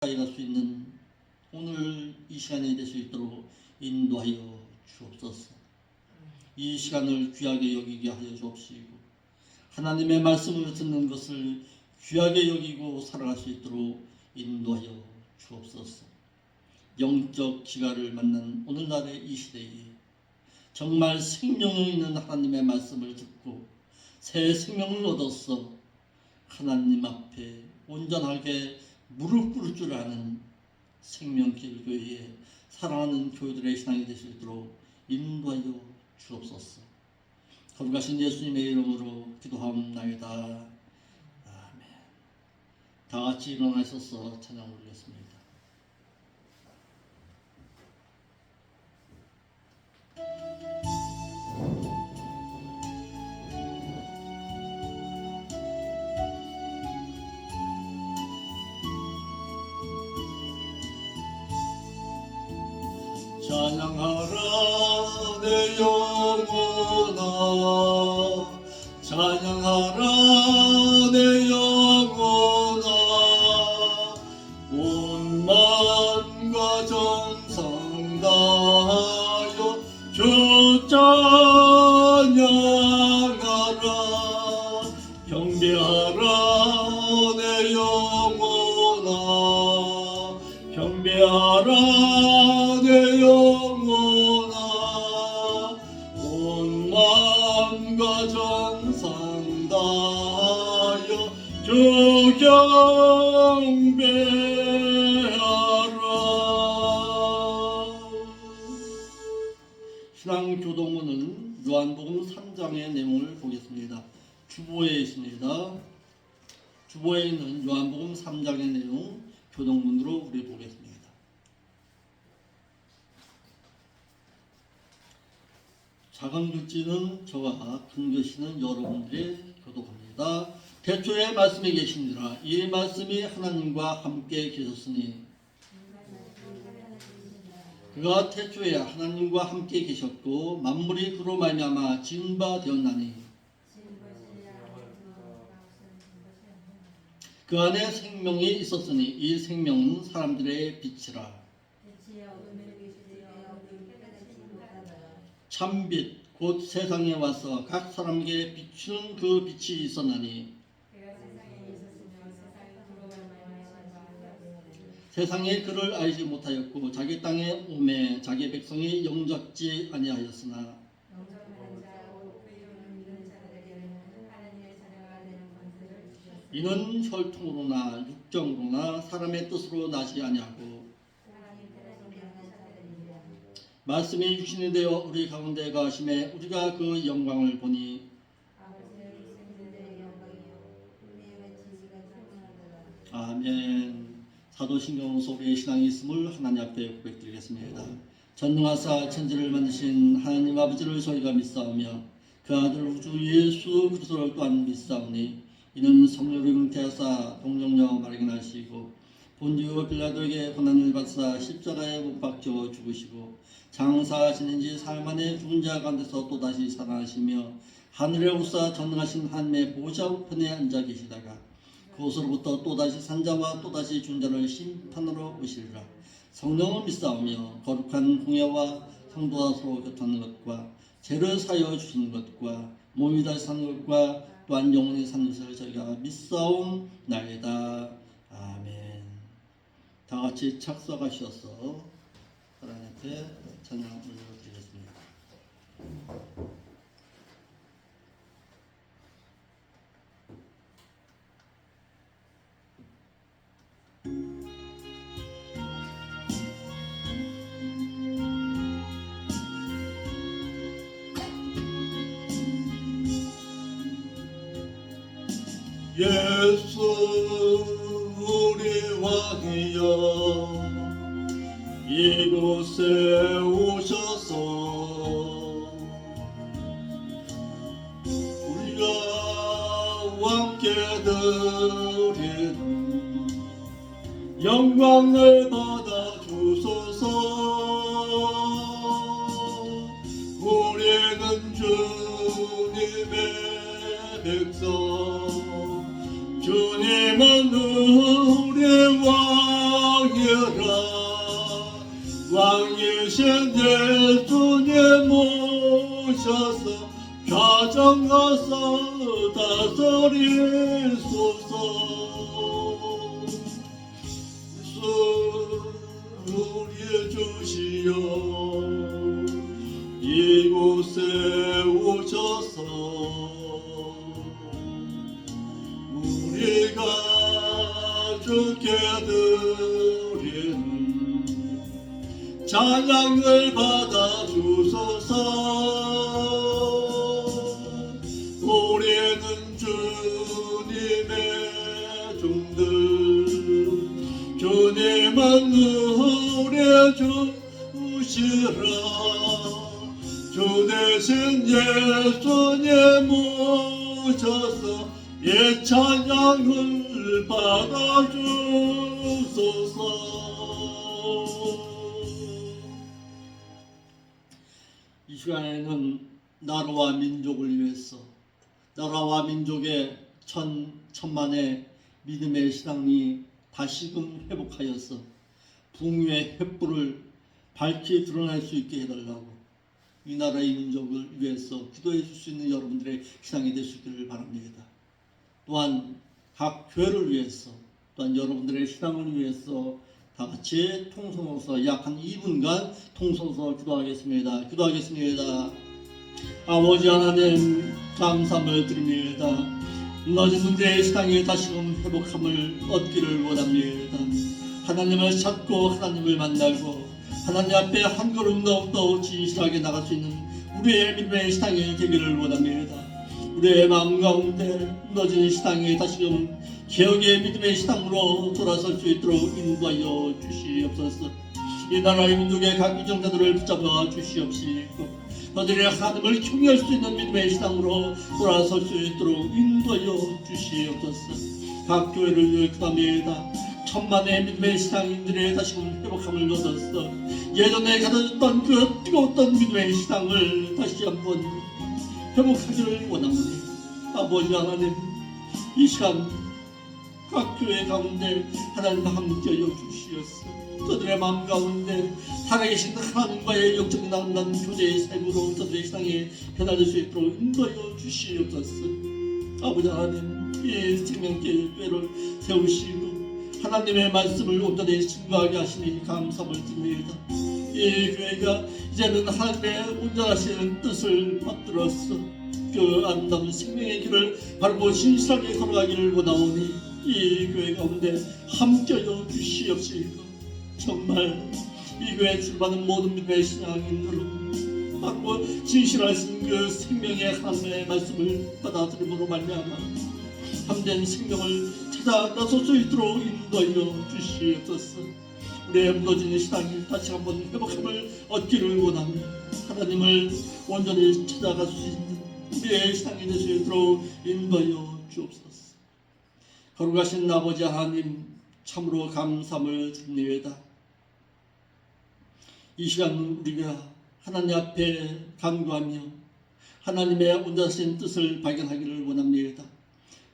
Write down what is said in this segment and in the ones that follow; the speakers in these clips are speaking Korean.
갈 수 있는 오늘 이 시간이 될 수 있도록 인도하여 주옵소서. 이 시간을 귀하게 여기게 하여 주옵시고 하나님의 말씀을 듣는 것을 귀하게 여기고 살아갈 수 있도록 인도하여 주옵소서. 영적 지가를 만난 오늘날의 이 시대에 정말 생명이 있는 하나님의 말씀을 듣고 새 생명을 얻어서 하나님 앞에 온전하게 무릎 꿇을 줄 아는 생명길교회에 사랑하는 교회들의 신앙이 될 수 있도록 인도하여 주옵소서. 거룩하신 예수님의 이름으로 기도하옵나이다. 아멘. 다 같이 일어나셔서 찬양 올리겠습니다. 찬양하라 내 영혼아, 찬양하라 내 영혼아, 온 마음과 정성 다하여 주 찬양하라. 경배하라 내 영혼아, 경배하라 내 영혼아, 온 마음과 정성 다하여 주 경배하라. 신앙교동문은 요한복음 3장의 내용을 보겠습니다. 주보에 있습니다. 주보에 있는 요한복음 3장의 내용 교동문으로 우리 보겠습니다. 작은 글씨는 저와 큰 글씨는 여러분들의 교독합니다. 태초에 말씀이 계시니라. 이 말씀이 하나님과 함께 계셨으니 그가 태초에 하나님과 함께 계셨고 만물이 그로 말미암아 지은 바 되었나니 그 안에 생명이 있었으니 이 생명은 사람들의 빛이라. 참빛 곧 세상에 와서 각 사람에게 비추는 그 빛이 있었나니 세상에 그를 알지 못하였고 자기 땅에 오매 자기 백성이 영접지 아니하였으나 이는 혈통으로나 육정으로나 사람의 뜻으로 나지 아니하고 말씀이 육신이 되어 우리 가운데 거하심에 우리가 그 영광을 보니 아멘. 사도신경으로서 우리의 신앙이 있음을 하나님 앞에 고백드리겠습니다. 전능하사 천지를 만드신 하나님 아버지를 저희가 믿사오며 그 아들 우주 예수 그리스도를 또한 믿사오니 이는 성령으로 잉태하사 동정녀 마리아에게 나시고 본디오 빌라도에게 고난을 받사 십자가에 못 박혀 죽으시고 장사 지낸 지 사흘 만에 죽은 자 가운데서 또다시 살아나시며 하늘에 오사 전능하신 하나님의 보좌 우편에 앉아 계시다가 그곳으로부터 또다시 산자와 또다시 죽은 자를 심판으로 오시리라. 성령을 믿사오며 거룩한 공예와 성도와 서로 교통하는 것과 죄를 사하여 주시는 것과 몸이 다시 사는 것과 또한 영원히 사는 것을 저희가 믿사옵나이다. 아멘. 다 같이 착석하셔서 하나님 앞에 찬양 올려드리겠습니다. 예수 우리 왕이여 이곳에 오셔서 우리가 함께 드리는 영광을 받아 주소서. 우리는 주님의 백성, 주님은 우리의 왕, 아니라 왕이신 예수님 모셔서 가정 가서 다스리소서. 우리 주시여 이곳에 오셔서 우리가 주께 드리는 찬양을 받아 주소서. 우리는 주님의 종들, 주님은 우리의 주시라. 주 대신 예수님 모셔서 이 찬양을 받아 주소서. 이 시간에는 나라와 민족을 위해서, 나라와 민족의 천만의 믿음의 신앙이 다시금 회복하여서 붕괴의 횃불을 밝히 드러낼 수 있게 해달라고 이 나라의 민족을 위해서 기도해 줄 수 있는 여러분들의 신앙이 될 수 있기를 바랍니다. 또한 각 교회를 위해서, 또한 여러분들의 신앙을 위해서 다 같이 통성어서 약 한 2분간 통성어서 기도하겠습니다. 기도하겠습니다. 아버지 하나님, 감사함을 드립니다. 무너진 우리의 신앙이 다시금 회복함을 얻기를 원합니다. 하나님을 찾고 하나님을 만나고 하나님 앞에 한 걸음 더욱더 진실하게 나갈 수 있는 우리의 믿음의 신앙이 되기를 원합니다. 우리의 마음 가운데 무너진 신앙이 다시금 개혁의 믿음의 신앙으로 돌아설 수 있도록 인도하여 주시옵소서. 이 나라의 민족의 각 이정자들을 붙잡아 주시옵시고 너희들의 하나님을 경외할 수 있는 믿음의 신앙으로 돌아설 수 있도록 인도하여 주시옵소서. 각 교회를 위해 기도합니다. 천만의 믿음의 신앙인들의 다시금 회복함을 얻어서 예전에 가졌던 그 뜨거웠던 믿음의 신앙을 다시 한번 회복하기를 원합니다. 아버지 하나님, 이 시간 각 교회 가운데 하나님 함께하여 주시옵소서. 저들의 마음 가운데 살아계신 하나님과의 영적인 나온다는 교제의 삶으로 저들의 신앙이 변화될 수 있도록 인도하여 주시옵소서. 아버지 하나님, 이 생명교회를 세우시고 하나님의 말씀을 온전히 증거하게 하시니 감사함을 드립니다. 이 교회가 이제는 하나님의 온전하신 뜻을 받들어서 그 아름다운 생명의 길을 바르고 신실하게 걸어가기를 원하오니 이 교회 가운데 함께하여 주시옵시고 정말 이 교회에 출발하는 모든 믿음의 신앙인들은 바르고 진실하신 그 생명의 하나님의 말씀을 받아들임으로 말미암아 참된 생명을 찾아 나설 수 있도록 인도하여 주시옵소서. 우리의 무너진 신앙이 다시 한번 회복함을 얻기를 원하며 하나님을 온전히 찾아갈 수 있는 우리의 신앙이 될 수 있도록 인도하여 주옵소서. 거룩하신 아버지 하나님, 참으로 감사함을 드립니다. 이 시간 우리가 하나님 앞에 간구하며 하나님의 온전하신 뜻을 발견하기를 원합니다.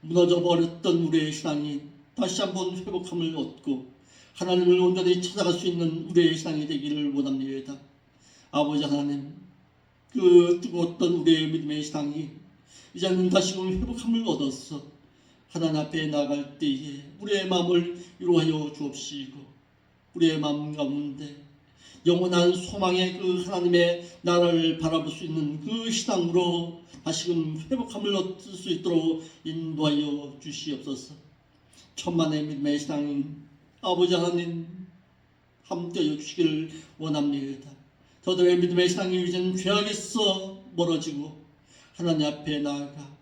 무너져 버렸던 우리의 신앙이 다시 한번 회복함을 얻고 하나님을 온전히 찾아갈 수 있는 우리의 신앙이 되기를 원합니다. 아버지 하나님, 그 뜨거웠던 우리의 믿음의 신앙이 이제는 다시금 회복함을 얻어서 하나님 앞에 나갈 때에 우리의 마음을 위로하여 주옵시고 우리의 마음 가운데 영원한 소망의 그 하나님의 나라를 바라볼 수 있는 그 신앙으로 다시금 회복함을 얻을 수 있도록 인도하여 주시옵소서. 천만의 믿음의 신앙인 아버지 하나님, 함께하여 주시기를 원합니다. 저들의 믿음의 신앙이 이제는 죄악에서 멀어지고 하나님 앞에 나아가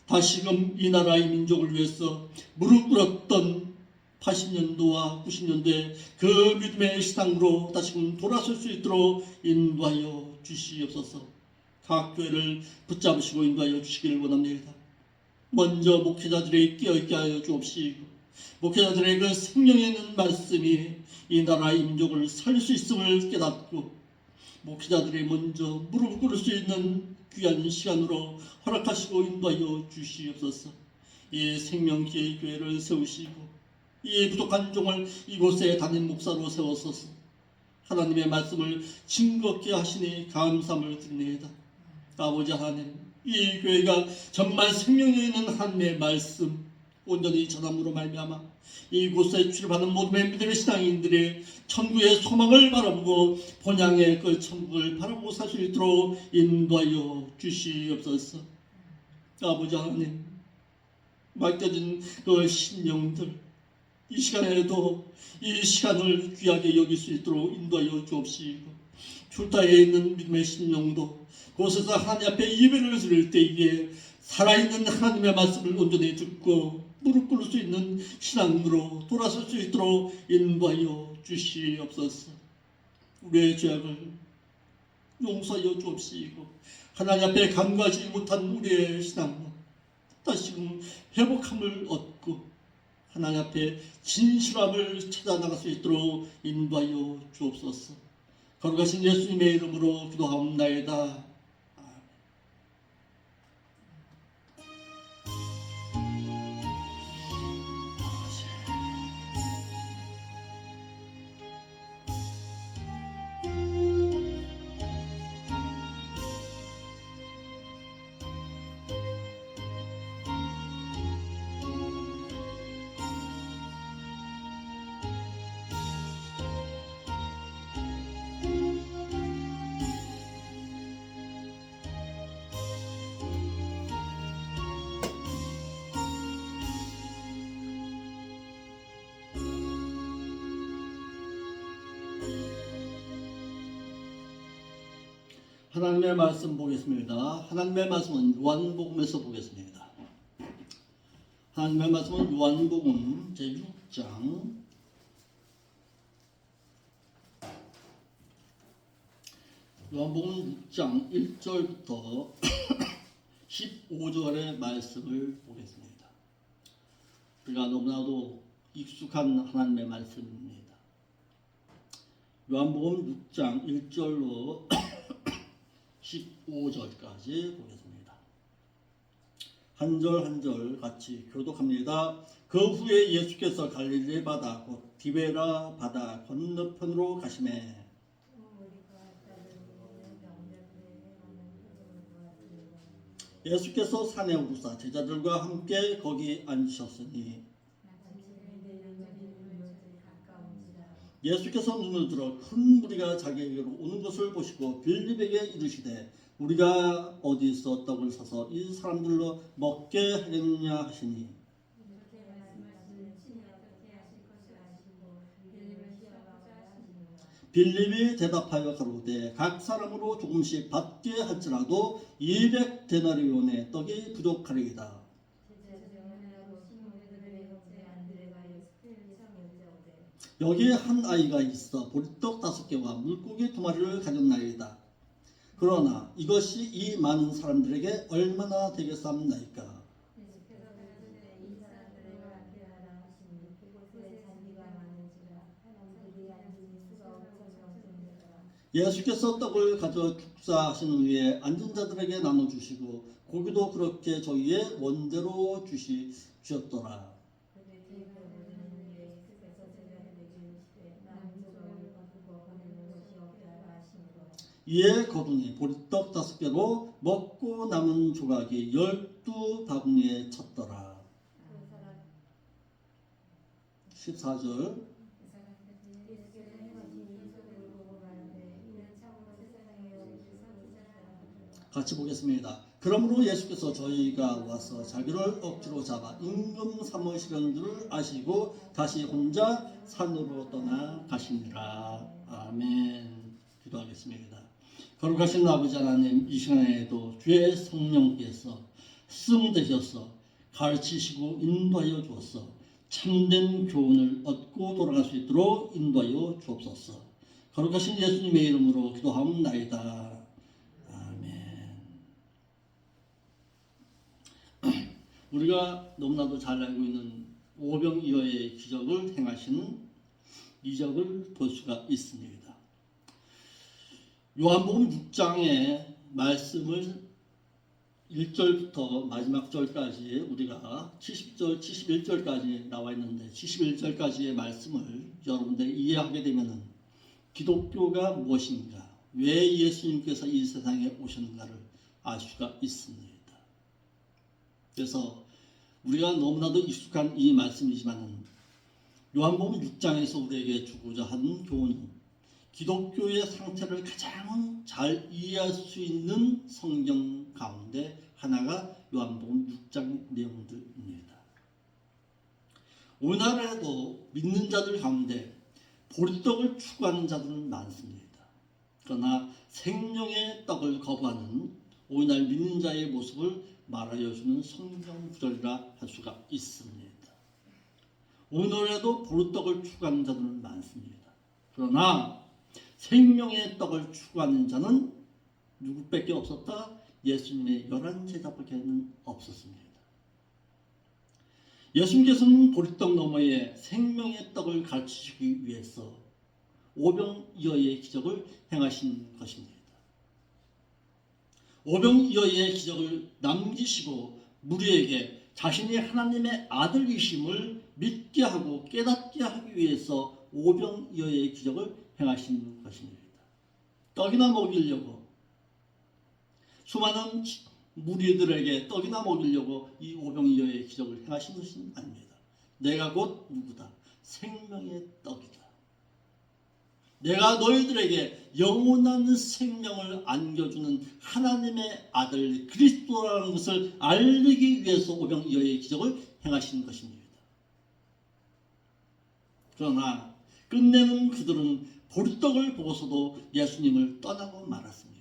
다시금 이 나라의 민족을 위해서 무릎 꿇었던 80년도와 90년도의 그 믿음의 신앙으로 다시금 돌아설 수 있도록 인도하여 주시옵소서. 각 교회를 붙잡으시고 인도하여 주시기를 원합니다. 먼저 목회자들이 깨어있게 하여 주옵시고 목회자들의 그 생명 있는 말씀이 이 나라의 민족을 살릴 수 있음을 깨닫고 목회자들이 먼저 무릎 꿇을 수 있는 귀한 시간으로 허락하시고 인도하여 주시옵소서. 이 생명기의 교회를 세우시고 이 부족한 종을 이곳에 담임 목사로 세워서서 하나님의 말씀을 증거케 하시니 감사함을 드립니다. 아버지 하나님, 이 교회가 정말 생명이 있는 하나님의 말씀 온전히 전함으로 말미암아 이곳에 출입하는 모든 믿음의 신앙인들의 천국의 소망을 바라보고 본향의 그 천국을 바라보고 살 수 있도록 인도하여 주시옵소서. 아버지 하나님, 맡겨진 그 신령들 이 시간에도 이 시간을 귀하게 여길 수 있도록 인도하여 주옵시고, 출타에 있는 믿음의 신령도 그곳에서 하나님 앞에 예배를 드릴 때에 살아있는 하나님의 말씀을 온전히 듣고 무릎 꿇을 수 있는 신앙으로 돌아설 수 있도록 인도하여 주시옵소서. 우리의 죄악을 용서하여 주옵시고, 하나님 앞에 간구하지 못한 우리의 신앙을 다시금 회복함을 얻고 하나님 앞에 진실함을 찾아 나갈 수 있도록 인도하여 주옵소서. 거룩하신 예수님의 이름으로 기도하옵나이다. 하나님의 말씀 보겠습니다. 하나님의 말씀은 요한복음에서 보겠습니다. 하나님의 말씀은 요한복음 제6장 1절부터 15절의 말씀을 보겠습니다. 우리가 너무나도 익숙한 하나님의 말씀입니다. 요한복음 6장 1절로 15절까지 보겠습니다. 한 절 한 절 같이 교독합니다. 그 후에 예수께서 갈릴리 바다 곧 디베라 바다 건너편으로 가시매 예수께서 산에 오르사 제자들과 함께 거기 앉으셨으니 예수께서 눈을 들어 큰 무리가 자기에게로 오는 것을 보시고 빌립에게 이르시되 우리가 어디서 떡을 사서 이 사람들로 먹게 하겠느냐 하시니 빌립이 대답하여 가로되 각 사람으로 조금씩 받게 할지라도 200데나리온의 떡이 부족하리이다. 여기에 한 아이가 있어 보리떡 5개와 물고기 2마리를 가졌나이다. 그러나 이것이 이 많은 사람들에게 얼마나 되겠사옵나이까. 예수께서 떡을 가져 축사하신 후에 앉은 자들에게 나눠주시고 고기도 그렇게 저희의 원대로 주셨더라. 이에 거두니 보리떡 5개로 먹고 남은 조각이 12바구니에 찼더라. 14절 같이 보겠습니다. 그러므로 예수께서 저희가 와서 자기를 억지로 잡아 임금 삼으시려는 줄 아시고 다시 혼자 산으로 떠나 가시니라. 아멘. 기도하겠습니다. 거룩하신 아버지 하나님, 이 시간에도 주의 성령께서 쓰임되셔서 가르치시고 인도하여 주옵소서. 참된 교훈을 얻고 돌아갈 수 있도록 인도하여 주옵소서. 거룩하신 예수님의 이름으로 기도하옵나이다. 아멘. 우리가 너무나도 잘 알고 있는 오병이어의 기적을 행하시는 이적을 볼 수가 있습니다. 요한복음 6장의 말씀을 1절부터 마지막 절까지 우리가 70절, 71절까지 나와 있는데 71절까지의 말씀을 여러분들이 이해하게 되면은 기독교가 무엇인가, 왜 예수님께서 이 세상에 오셨는가를 알 수가 있습니다. 그래서 우리가 너무나도 익숙한 이 말씀이지만은 요한복음 6장에서 우리에게 주고자 하는 교훈은 기독교의 상태를 가장 잘 이해할 수 있는 성경 가운데 하나가 요한복음 6장 내용들입니다. 오늘날에도 믿는 자들 가운데 보리떡을 추구하는 자들은 많습니다. 그러나 생명의 떡을 거부하는 오늘날 믿는 자의 모습을 말하여 주는 성경 구절이라 할 수가 있습니다. 오늘에도 보리떡을 추구하는 자들은 많습니다. 그러나 생명의 떡을 추구하는 자는 누구밖에 없었다? 예수님의 11제자밖에는 없었습니다. 예수님께서는 보리떡 너머에 생명의 떡을 가르치시기 위해서 오병이어의 기적을 행하신 것입니다. 오병이어의 기적을 남기시고 무리에게 자신이 하나님의 아들이심을 믿게 하고 깨닫게 하기 위해서 오병이어의 기적을 행하신 것입니다. 떡이나 먹이려고, 수많은 무리들에게 떡이나 먹이려고 이 오병이어의 기적을 행하신 것은 아닙니다. 내가 곧 누구다? 생명의 떡이다. 내가 너희들에게 영원한 생명을 안겨주는 하나님의 아들 그리스도라는 것을 알리기 위해서 오병이어의 기적을 행하신 것입니다. 그러나 끝내는 그들은 보리떡을 보고서도 예수님을 떠나고 말았습니다.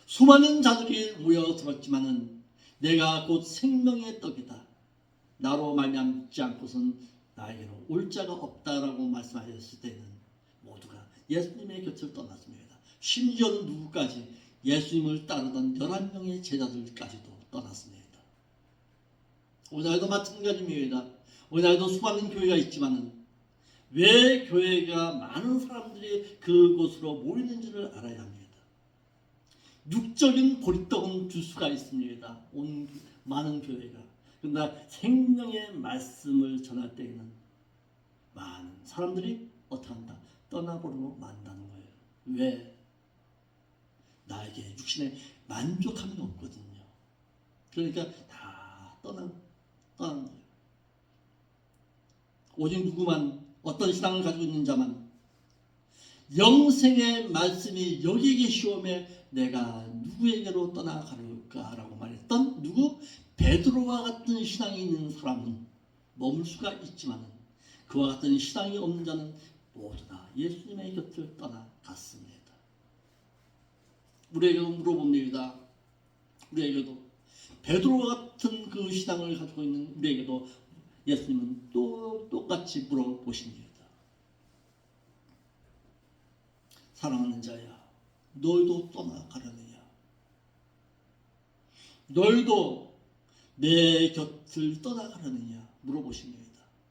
수많은 자들이 모여들었지만은 내가 곧 생명의 떡이다. 나로 말미암아 믿지 않고선 나에게로 올 자가 없다라고 말씀하셨을 때는 모두가 예수님의 곁을 떠났습니다. 심지어는 누구까지? 예수님을 따르던 11명의 제자들까지도 떠났습니다. 오늘도 마찬가지입니다. 오늘도 수많은 교회가 있지만은 왜 교회가 많은 사람들이 그곳으로 모이는지를 알아야 합니다. 육적인 보리떡은 줄 수가 있습니다. 온 많은 교회가. 그러나 생명의 말씀을 전할 때에는 많은 사람들이 어떻게 한다? 떠나버리고 만다는 거예요. 왜? 나에게 육신에 만족함이 없거든요. 그러니까 다 떠난 거예요. 오직 누구만, 어떤 신앙을 가지고 있는 자만 영생의 말씀이 여기 계시오매 내가 누구에게로 떠나가려까라고 말했던 누구? 베드로와 같은 신앙이 있는 사람은 머물 수가 있지만 그와 같은 신앙이 없는 자는 모두 다 예수님의 곁을 떠나갔습니다. 우리에게도 물어봅니다. 우리에게도 베드로와 같은 그 신앙을 가지고 있는 우리에게도 예수님은 또 똑같이 물어보십니다. 사랑하는 자야, 너희도 떠나가려느냐? 너희도 내 곁을 떠나가려느냐? 물어보십니다.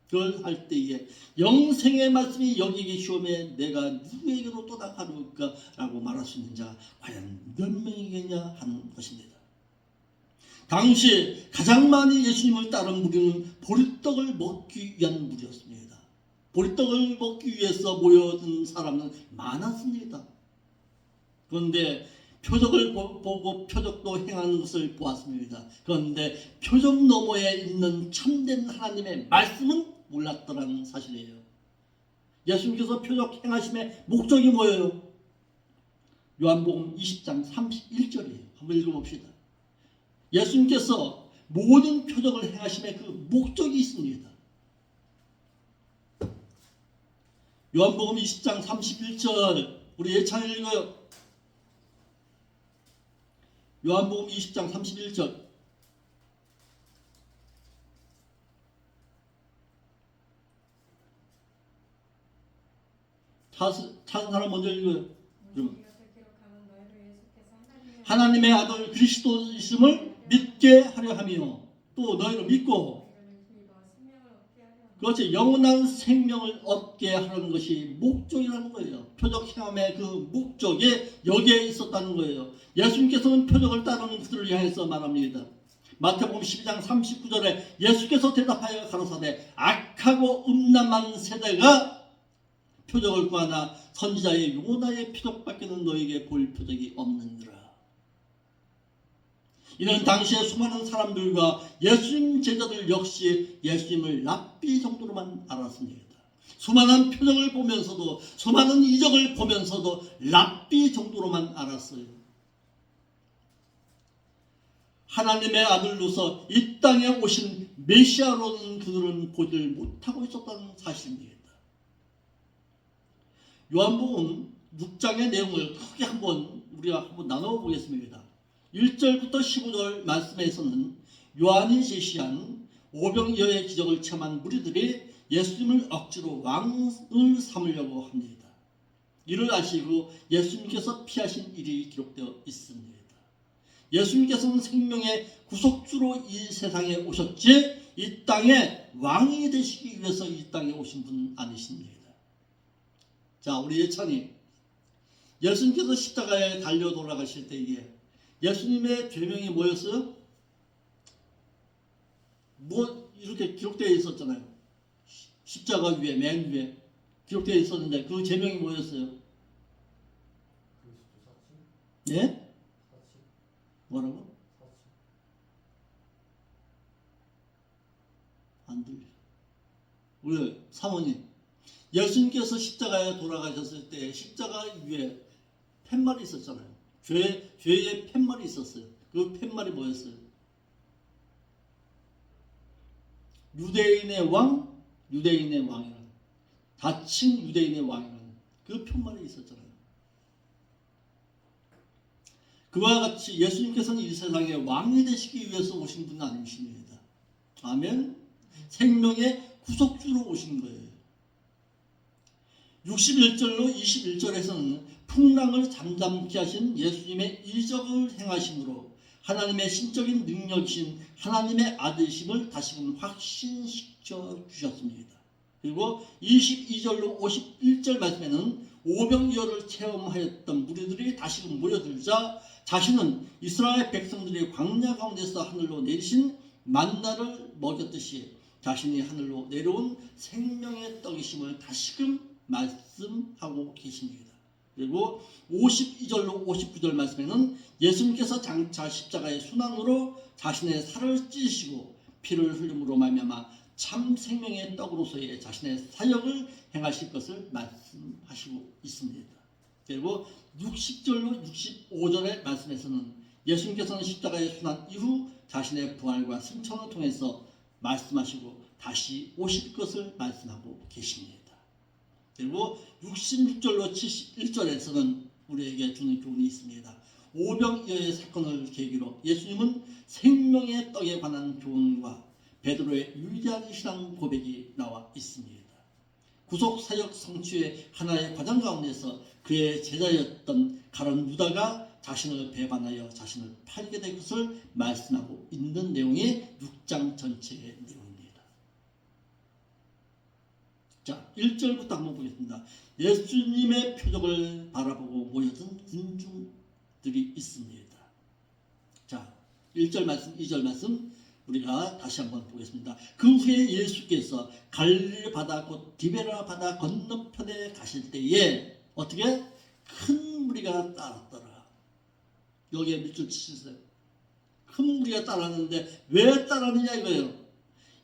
그걸 할 때에 영생의 말씀이 여기 계시오매 내가 누구에게로 떠나가려까? 라고 말할 수 있는 자가 과연 몇 명이겠냐 하는 것입니다. 당시 가장 많이 예수님을 따른 무리는 보리떡을 먹기 위한 무리였습니다. 보리떡을 먹기 위해서 모여든 사람은 많았습니다. 그런데 표적을 보고 표적도 행하는 것을 보았습니다. 그런데 표적 너머에 있는 참된 하나님의 말씀은 몰랐더라는 사실이에요. 예수님께서 표적 행하심의 목적이 뭐예요? 요한복음 20장 31절이에요. 한번 읽어봅시다. 예수님께서 모든 표적을 행하심의 그 목적이 있습니다. 요한복음 20장 31절 우리 예찬 읽어요. 요한복음 20장 31절 찾은 사람 먼저 읽어요. 하나님의 아들 그리스도이심을 믿게 하려 하며 또 너희를 믿고 그것이 영원한 생명을 얻게 하는 것이 목적이라는 거예요. 표적 행함의 그 목적이 여기에 있었다는 거예요. 예수님께서는 표적을 따르는 그들을 향해서 말합니다. 마태복음 12장 39절에 예수께서 대답하여 가로사대 악하고 음란한 세대가 표적을 구하나 선지자의 요나의 표적밖에는 너에게 볼 표적이 없느니라. 이는 당시에 수많은 사람들과 예수님 제자들 역시 예수님을 랍비 정도로만 알았습니다. 수많은 표적을 보면서도, 수많은 이적을 보면서도 랍비 정도로만 알았어요. 하나님의 아들로서 이 땅에 오신 메시아로는 그들은 보지를 못하고 있었다는 사실입니다. 요한복음 6장의 내용을 크게 우리가 한번 나눠보겠습니다. 1절부터 15절 말씀에서는 요한이 제시한 오병이어의 기적을 체험한 무리들이 예수님을 억지로 왕을 삼으려고 합니다. 이를 아시고 예수님께서 피하신 일이 기록되어 있습니다. 예수님께서는 생명의 구속주로 이 세상에 오셨지 이 땅에 왕이 되시기 위해서 이 땅에 오신 분은 아니십니다. 자, 우리 예찬이 예수님께서 십자가에 달려 돌아가실 때에 예수님의 죄명이 뭐였어요? 뭐 이렇게 기록되어 있었잖아요. 십자가 위에 맨 위에 기록되어 있었는데 그 죄명이 뭐였어요? 예? 뭐라고? 안 들려. 우리 사모님, 예수님께서 십자가에 돌아가셨을 때 십자가 위에 팻말이 있었잖아요. 죄의 팻말이 있었어요. 그 팻말이 뭐였어요? 유대인의 왕이라는 다친 유대인의 왕이라는 그 팻말이 있었잖아요. 그와 같이 예수님께서는 이 세상에 왕이 되시기 위해서 오신 분은 아니십니다. 아멘. 생명의 구속주로 오신 거예요. 61절로 21절에서는 풍랑을 잠잠케 하신 예수님의 이적을 행하심으로 하나님의 신적인 능력이신 하나님의 아들심을 다시금 확신시켜 주셨습니다. 그리고 22절로 51절 말씀에는 오병이어를 체험하였던 무리들이 다시금 모여들자 자신은 이스라엘 백성들이 광야 가운데서 하늘로 내리신 만나를 먹였듯이 자신이 하늘로 내려온 생명의 떡이심을 다시금 말씀하고 계십니다. 그리고 52절로 59절 말씀에는 예수님께서 장차 십자가의 순환으로 자신의 살을 찢으시고 피를 흘림으로 말미암아 참 생명의 떡으로서의 자신의 사역을 행하실 것을 말씀하시고 있습니다. 그리고 60절로 65절의 말씀에서는 예수님께서는 십자가의 순환 이후 자신의 부활과 승천을 통해서 말씀하시고 다시 오실 것을 말씀하고 계십니다. 그리고 66절로 71절에서는 우리에게 주는 교훈이 있습니다. 오병이어의 사건을 계기로 예수님은 생명의 떡에 관한 교훈과 베드로의 위대한 신앙 고백이 나와 있습니다. 구속사역 성취의 하나의 과정 가운데서 그의 제자였던 가룟 유다가 자신을 배반하여 자신을 팔게 될 것을 말씀하고 있는 내용이 6장 전체의 내용입니다. 자, 1절부터 한번 보겠습니다. 예수님의 표적을 바라보고 모여든 군중들이 있습니다. 자, 1절 말씀, 2절 말씀 우리가 다시 한번 보겠습니다. 그 후에 예수께서 갈릴리 바다 곧 디베라 바다 건너편에 가실 때에 어떻게? 큰 무리가 따랐더라. 여기에 밑줄 치세요. 큰 무리가 따랐는데 왜 따랐느냐 이거예요.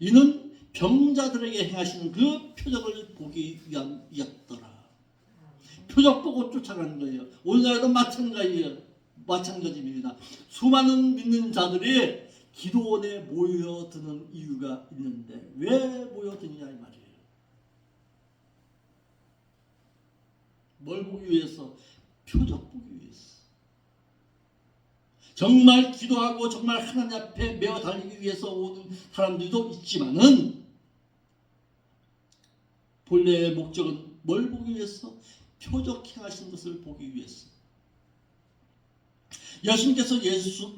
이는 병자들에게 행하시는 그 표적을 보기 위함이었더라. 표적 보고 쫓아가는 거예요. 오늘날도 마찬가지입니다. 수많은 믿는 자들이 기도원에 모여드는 이유가 있는데 왜 모여드느냐 이 말이에요. 뭘 보기 위해서? 표적 보기 위해서. 정말 기도하고 정말 하나님 앞에 메어 달리기 위해서 오는 사람들도 있지만은 본래의 목적은 뭘 보기 위해서? 표적 행하신 것을 보기 위해서. 예수님께서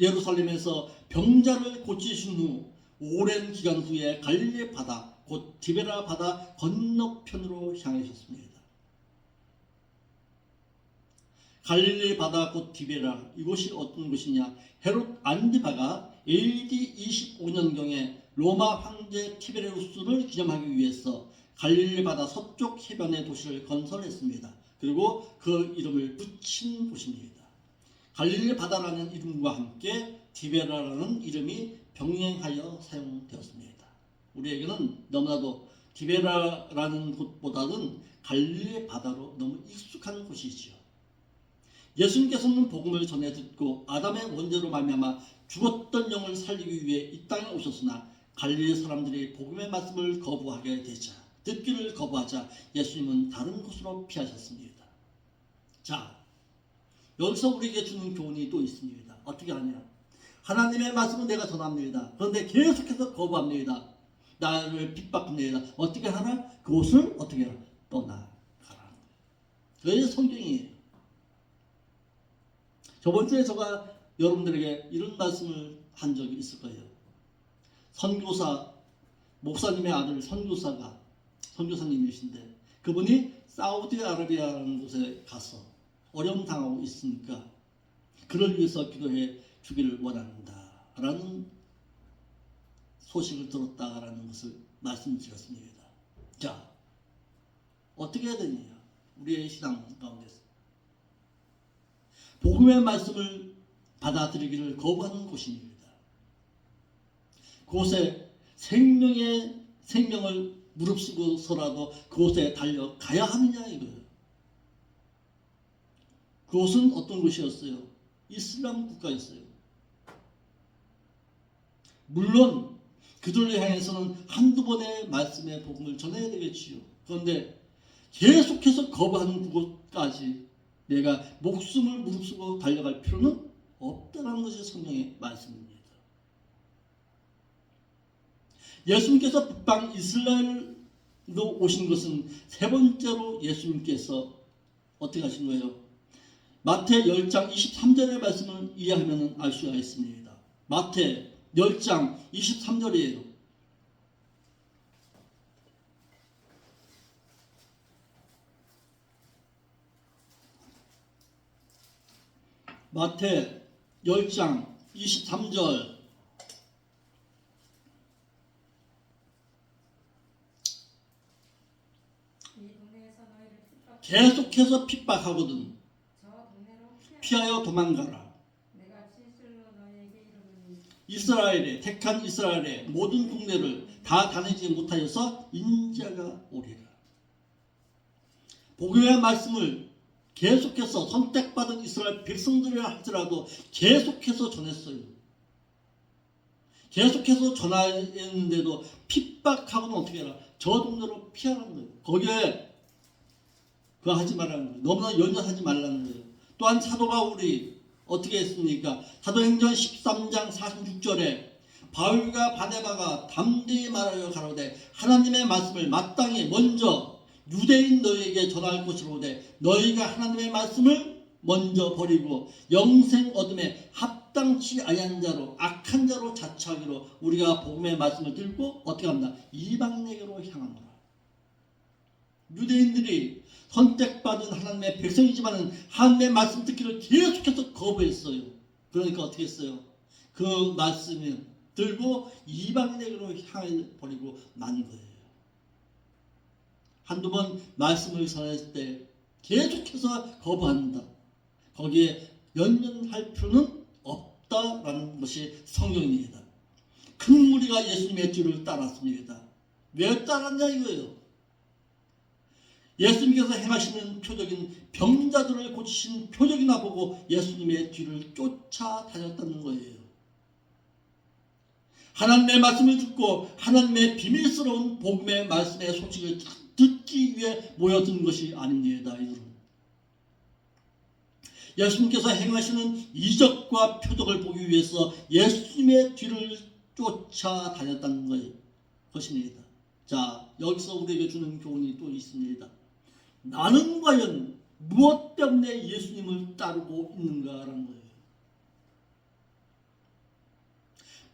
예루살렘에서 병자를 고치신 후 오랜 기간 후에 갈릴리 바다 곧 디베라 바다 건너편으로 향하셨습니다. 갈릴리 바다 곧 디베라, 이곳이 어떤 곳이냐? 헤롯 안디바가 AD 25년경에 로마 황제 티베리우스를 기념하기 위해서 갈릴리 바다 서쪽 해변의 도시를 건설했습니다. 그리고 그 이름을 붙인 곳입니다. 갈릴리 바다라는 이름과 함께 디베라라는 이름이 병행하여 사용되었습니다. 우리에게는 너무나도 디베라라는 곳보다는 갈릴리 바다로 너무 익숙한 곳이지요. 예수님께서는 복음을 전해 듣고 아담의 원죄로 말미암아 죽었던 영을 살리기 위해 이 땅에 오셨으나 갈릴리 사람들이 복음의 말씀을 거부하게 되자, 듣기를 거부하자 예수님은 다른 곳으로 피하셨습니다. 자, 여기서 우리에게 주는 교훈이 또 있습니다. 어떻게 하냐? 하나님의 말씀은 내가 전합니다. 그런데 계속해서 거부합니다. 나를 핍박합니다. 어떻게 하나? 그곳을 어떻게 하나? 떠나가라. 그게 성경이에요. 저번 주에 제가 여러분들에게 이런 말씀을 한 적이 있을 거예요. 선교사, 목사님의 아들 선교사님이신데 그분이 사우디아라비아라는 곳에 가서 어려움 당하고 있으니까 그를 위해서 기도해 주기를 원한다라는 소식을 들었다라는 것을 말씀드렸습니다. 자, 어떻게 해야 되느냐? 우리의 신앙 가운데서 복음의 말씀을 받아들이기를 거부하는 곳입니다. 그곳에 생명을 무릅쓰고서라도 그곳에 달려가야 하느냐 이거예요. 그곳은 어떤 곳이었어요? 이슬람 국가였어요. 물론 그들을 향해서는 한두 번의 말씀의 복음을 전해야 되겠지요. 그런데 계속해서 거부하는 그곳까지 내가 목숨을 무릅쓰고 달려갈 필요는 없다는 것이 성경의 말씀입니다. 예수님께서 북방 이스라엘로 오신 것은 세 번째로 예수님께서 어떻게 하신 거예요? 마태 10장 23절의 말씀을 이해하면 알 수가 있습니다. 마태 10장 23절이에요. 마태 10장 23절 계속해서 핍박하거든 피하여 도망가라. 이스라엘에 택한 이스라엘의 모든 국내를 다 다니지 못하여서 인자가 오리라. 복음의 말씀을 계속해서 선택받은 이스라엘 백성들이라 할지라도 계속해서 전했어요. 계속해서 전하였는데도 핍박하고는 어떻게 해라? 저 동네로 피하라는 거예요. 거기에 그거 하지 말라는 거예요. 너무나 연연하지 말라는 거예요. 또한 사도 바울이 어떻게 했습니까? 사도행전 13장 46절에 바울과 바네바가 담대히 말하여 가로되 하나님의 말씀을 마땅히 먼저 유대인 너희에게 전할 것이로되 너희가 하나님의 말씀을 먼저 버리고 영생 얻음에 합당치 아니한 자로 악한 자로 자처하기로 우리가 복음의 말씀을 들고 어떻게 합니다? 이방인에게로 향하노라. 유대인들이 선택받은 하나님의 백성이지만 하나님의 말씀 듣기를 계속해서 거부했어요. 그러니까 어떻게 했어요? 그 말씀을 들고 이방인에게로 향해 버리고 만 거예요. 한두 번 말씀을 전했을 때 계속해서 거부한다. 거기에 연연할 필요는 없다라는 것이 성경입니다. 큰 무리가 예수님의 뒤를 따랐습니다. 왜 따랐냐 이거예요. 예수님께서 행하시는 표적인 병자들을 고치신 표적이나 보고 예수님의 뒤를 쫓아다녔다는 거예요. 하나님의 말씀을 듣고 하나님의 비밀스러운 복음의 말씀의 소식을 듣기 위해 모여든 것이 아닙니다. 이들은 예수님께서 행하시는 이적과 표적을 보기 위해서 예수님의 뒤를 쫓아다녔다는 것입니다. 자, 여기서 우리에게 주는 교훈이 또 있습니다. 나는 과연 무엇 때문에 예수님을 따르고 있는가라는 거예요.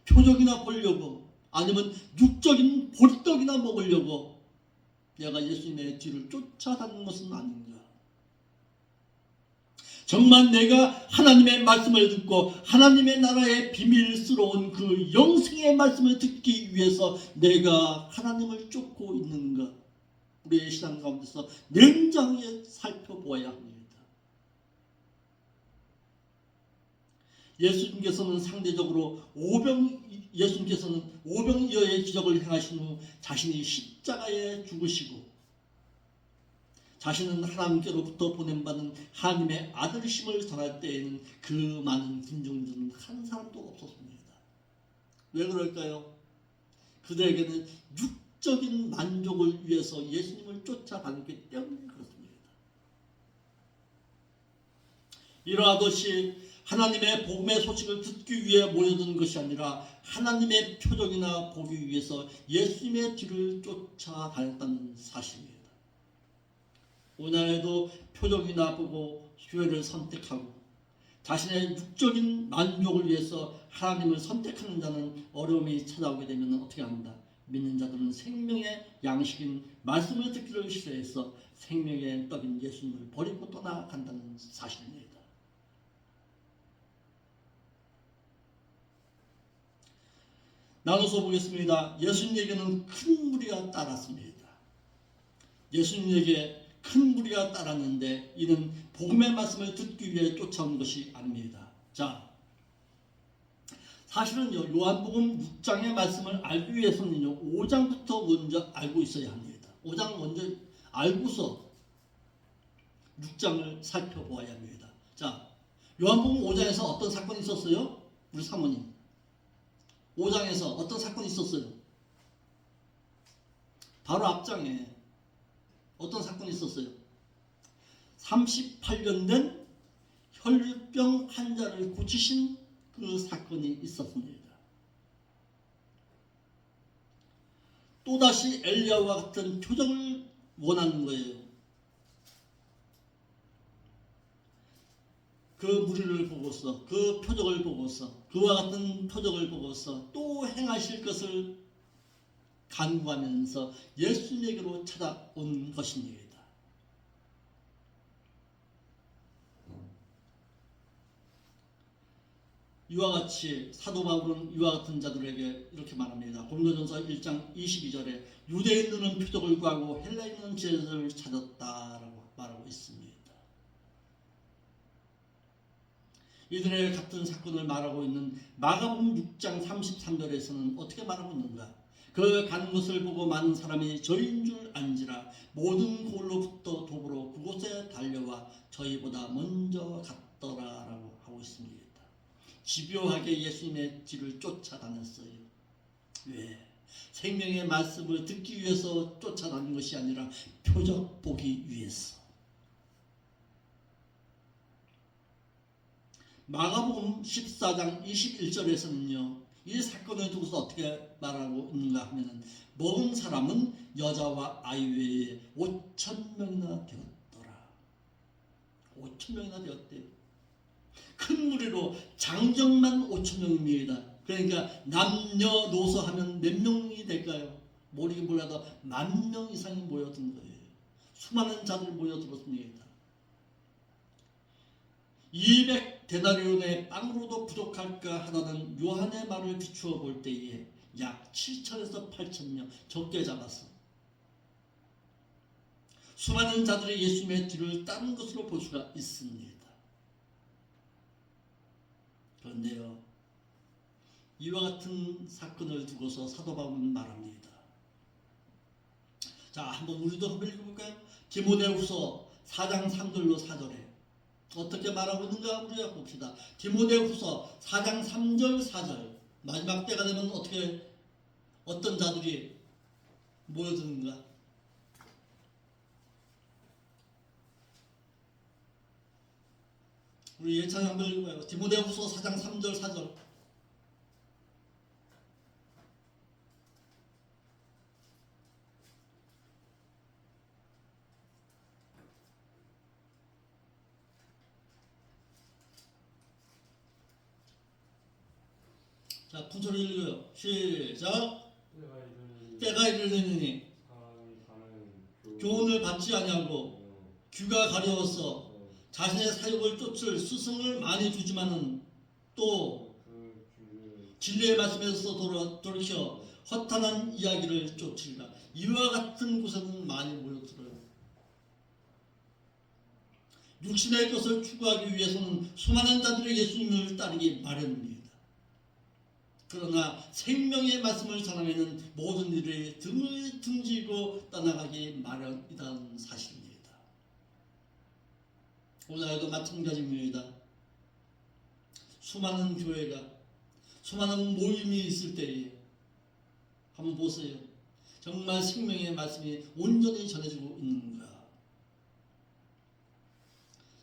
표적이나 보려고, 아니면 육적인 보리떡이나 먹으려고 내가 예수님의 뒤를 쫓아다니는 것은 아닌가? 정말 내가 하나님의 말씀을 듣고 하나님의 나라의 비밀스러운 그 영생의 말씀을 듣기 위해서 내가 하나님을 쫓고 있는가? 우리의 신앙 가운데서 냉정하게 살펴보아야 합니다. 예수님께서는 상대적으로 예수님께서는 오병이어의 기적을 행하신 후 자신이 십자가에 죽으시고 자신은 하나님께로부터 보냄받은 하나님의 아들이심을 전할 때에는 그 많은 군중들은 한 사람도 없었습니다. 왜 그럴까요? 그들에게는 육적인 만족을 위해서 예수님을 쫓아다녔기 때문에 그렇습니다. 이러하듯이 하나님의 복음의 소식을 듣기 위해 모여든 것이 아니라 하나님의 표적이나 보기 위해서 예수님의 뒤를 쫓아다녔다는 사실입니다. 오늘에도 표적이나 보고 교회를 선택하고 자신의 육적인 만족을 위해서 하나님을 선택하는 자는 어려움이 찾아오게 되면 어떻게 합니다? 믿는 자들은 생명의 양식인 말씀을 듣기를 싫어해서 생명의 떡인 예수님을 버리고 떠나간다는 사실입니다. 나눠서 보겠습니다. 예수님에게는 큰 무리가 따랐습니다. 예수님에게 큰 무리가 따랐는데 이는 복음의 말씀을 듣기 위해 쫓아온 것이 아닙니다. 자, 사실은요, 요한복음 6장의 말씀을 알기 위해서는요 5장부터 먼저 알고 있어야 합니다. 5장 먼저 알고서 6장을 살펴보아야 합니다. 자, 요한복음 5장에서 어떤 사건이 있었어요? 우리 사모님 5장에서 어떤 사건이 있었어요? 바로 앞장에 어떤 사건이 있었어요? 38년 된 혈류병 환자를 고치신 그 사건이 있었습니다. 또다시 엘리야와 같은 표적을 원하는 거예요. 그 무리를 보고서, 그 표적을 보고서, 그와 같은 표적을 보고서 또 행하실 것을 간구하면서 예수님에게로 찾아온 것입니다. 이와 같이 사도 바울은 이와 같은 자들에게 이렇게 말합니다. 고린도전서 1장 22절에 유대인들은 표적을 구하고 헬라인은 지혜를 찾았다라고 말하고 있습니다. 이들의 같은 사건을 말하고 있는 마가복음 6장 33절에서는 어떻게 말하고 있는가? 그 가는 것을 보고 많은 사람이 저희인 줄 안지라 모든 골로부터 도보로 그곳에 달려와 저희보다 먼저 갔더라라고 하고 있습니다. 집요하게 예수님의 뒤를 쫓아다녔어요. 왜? 생명의 말씀을 듣기 위해서 쫓아다닌 것이 아니라 표적 보기 위해서. 마가복음 14장 21절에서는요. 이 사건을 두고서 어떻게 말하고 있는가 하면 먹은 사람은 여자와 아이 외에 5,000명이나 되었더라. 5,000명이나 되었대요. 큰 무리로 장정만 5,000명입니다. 그러니까 남녀노소 하면 몇 명이 될까요? 모르긴 몰라도 10,000명 이상이 모여든 거예요. 수많은 자들 모여들었습니다. 200데나리온의 빵으로도 부족할까 하다는 요한의 말을 비추어 볼 때에 약 7,000에서 8,000명 적게 잡았어. 수많은 자들이 예수님의 뒤를 따른 것으로 볼 수가 있습니다. 그런데요, 이와 같은 사건을 두고서 사도 바울은 말합니다. 자, 한번 우리도 한번 읽어볼까요? 디모데후서 4장 3절로 4절에 어떻게 말하고 있는가 우리가 봅시다. 디모데후서 4장 3절 4절 마지막 때가 되면 어떤 자들이 모여드는가? 우리 예찬이 한번 읽어봐요. 디모데후서 4장 3절 4절. 자, 큰 소리 읽어요. 시작. 때가 이르려니 교훈을 받지 아니하고 귀가 가려워서 자신의 사욕을 쫓을 스승을 많이 두지만은 또 진리의 말씀에서 돌이켜 허탄한 이야기를 쫓으리라. 이와 같은 곳에는 많이 모여들어요. 육신의 것을 추구하기 위해서는 수많은 자들의 예수님을 따르기 마련입니다. 그러나 생명의 말씀을 전하면 모든 일을 등을 등지고 떠나가기 마련이라는 사실입니다. 오늘도 마찬가지입니다. 수많은 교회가, 수많은 모임이 있을 때에 한번 보세요. 정말 생명의 말씀이 온전히 전해지고 있는가?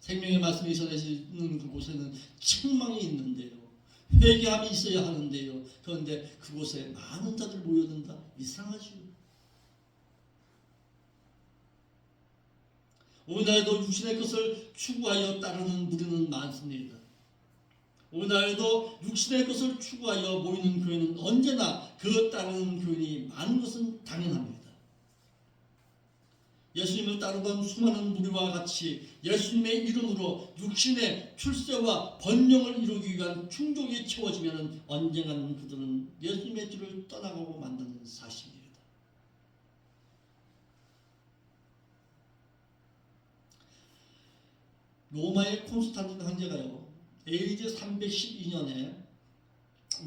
생명의 말씀이 전해지는 그곳에는 책망이 있는데요, 회개함이 있어야 하는데요, 그런데 그곳에 많은 자들 모여든다? 이상하죠. 오늘날도 육신의 것을 추구하여 따르는 무리는 많습니다. 오늘날도 육신의 것을 추구하여 모이는 교회는 언제나 그 따르는 교인이 많은 것은 당연합니다. 예수님을 따르던 수많은 무리와 같이 예수님의 이름으로 육신의 출세와 번영을 이루기 위한 충족이 채워지면 언젠가는 그들은 예수님의 뒤를 떠나가고 만드는 사실입니다. 로마의 콘스탄틴 황제가요, AD 312년에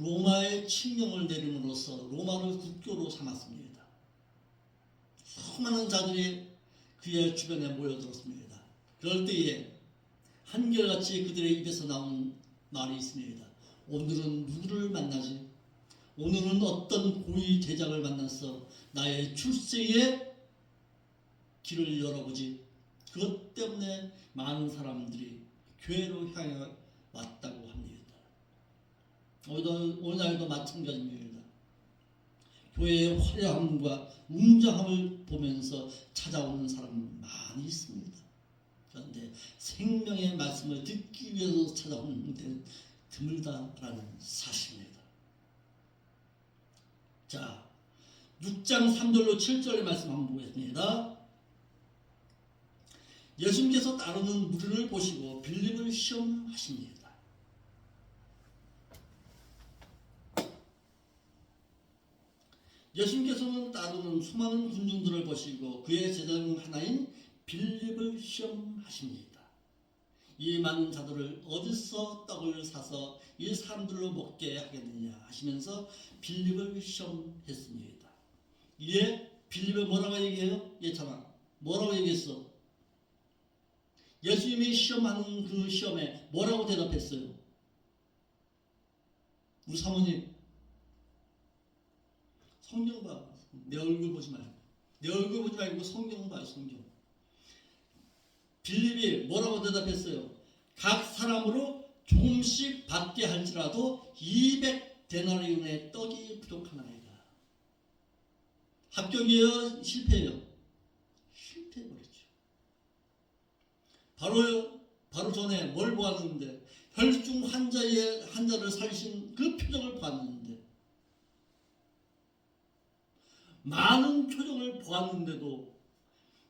로마의 칙령을 내림으로써 로마를 국교로 삼았습니다. 수많은 자들이 그의 주변에 모여들었습니다. 그럴 때에 한결같이 그들의 입에서 나온 말이 있습니다. 오늘은 누구를 만나지? 오늘은 어떤 고위 대장을 만나서 나의 출세의 길을 열어보지? 그것 때문에 많은 사람들이 교회로 향해 왔다고 합니다. 오늘날도 마찬가지입니다. 교회의 화려함과 웅장함을 보면서 찾아오는 사람은 많이 있습니다. 그런데 생명의 말씀을 듣기 위해서 찾아오는 데는 드물다라는 사실입니다. 자, 6장 3절로 7절의 말씀 한번 보겠습니다. 예수님께서 따르는 무리를 보시고 빌립을 시험하십니다. 예수님께서는 따르는 수많은 군중들을 보시고 그의 제자 중 하나인 빌립을 시험하십니다. 이 많은 자들을 어디서 떡을 사서 이 사람들로 먹게 하겠느냐 하시면서 빌립을 시험했습니다. 이에 빌립이 뭐라고 얘기해요? 예찬아, 뭐라고 얘기했어? 예수님이 시험하는 그 시험에 뭐라고 대답했어요? 우리 사모님, 성경 봐. 내 얼굴 보지 말고. 내 얼굴 보지 말고 성경 봐요, 성경. 빌립이 뭐라고 대답했어요? 각 사람으로 조금씩 받게 할지라도 200데나리온의 떡이 부족하나이다. 합격이에요? 실패해요? 실패해버렸죠. 바로 전에 뭘 보았는데, 혈중 환자를 살리신 그 표정을 보았는데, 많은 표정을 보았는데도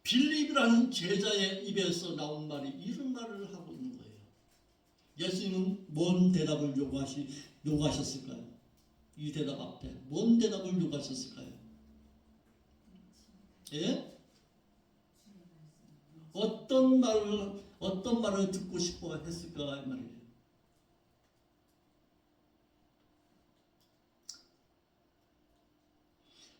빌립이라는 제자의 입에서 나온 말이 이런 말을 하고 있는 거예요. 예수님은 뭔 대답을 요구하셨을까요? 이 대답 앞에 뭔 대답을 요구하셨을까요? 예? 어떤 말을 듣고 싶어 했을까 말이에요.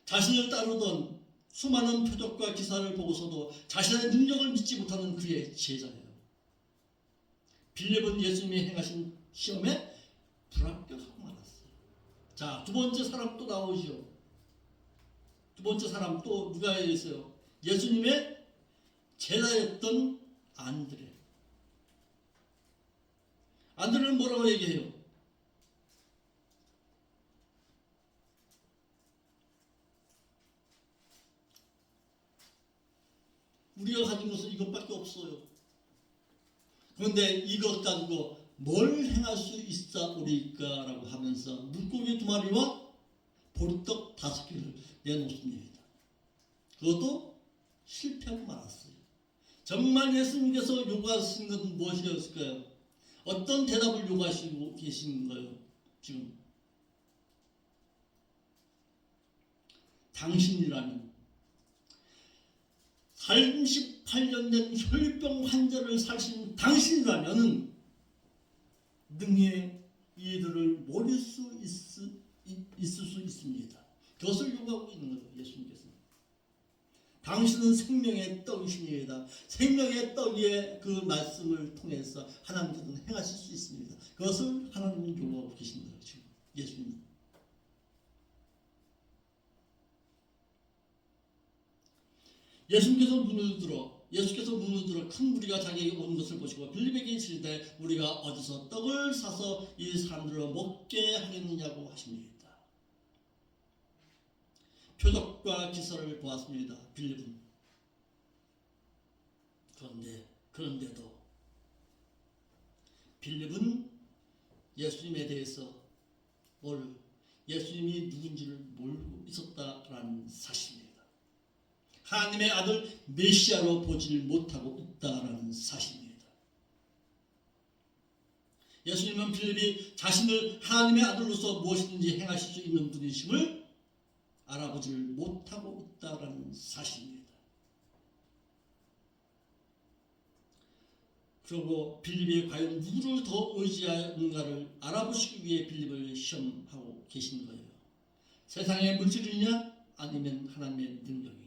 자신을 따르던 수많은 표적과 기사를 보고서도 자신의 능력을 믿지 못하는 그의 제자예요. 빌립은 예수님이 행하신 시험에 불합격하고 말았어요. 자, 두 번째 사람 또 나오죠. 두 번째 사람 또 누가 있어요? 예수님의 제자였던 안드레. 안드레는 뭐라고 얘기해요? 우리가 가진 것은 이것밖에 없어요. 그런데 이것 가지고 뭘 행할 수 있사오리까라고 하면서 물고기 2마리와 보리떡 5개를 내놓습니다. 그것도 실패하고 말았어요. 정말 예수님께서 요구하신 것은 무엇이었을까요? 어떤 대답을 요구하시고 계신 거예요? 지금 당신이라면 38년 된 혈병 환자를 살신 당신이라면 능히 이들을 모를 수 있을 수 있습니다. 그것을 요구하고 있는 거예요. 예수님께서. 당신은 생명의 떡이십니다. 생명의 떡 위에 그 말씀을 통해서 하나님께서는 행하실 수 있습니다. 그것을 하나님은 요구하고 계신 거예요. 지금 예수님은. 예수께서 문을 들어 큰 무리가 자기에게 오는 것을 보시고 빌립에게 이르시되 우리가 어디서 떡을 사서 이 사람들을 먹게 하겠느냐고 하십니다. 표적과 기사를 보았습니다. 빌립은. 그런데도 빌립은 예수님에 대해서 예수님이 누군지를 모르고 있었다라는 사실입니다. 하나님의 아들 메시아로 보지를 못하고 있다라는 사실입니다. 예수님은 빌립이 자신을 하나님의 아들로서 무엇이든지 행하실 수 있는 분이심을 알아보지를 못하고 있다라는 사실입니다. 그리고 빌립이 과연 누구를 더 의지하는가를 알아보시기 위해 빌립을 시험하고 계신 거예요. 세상의 물질이냐 아니면 하나님의 능력이냐.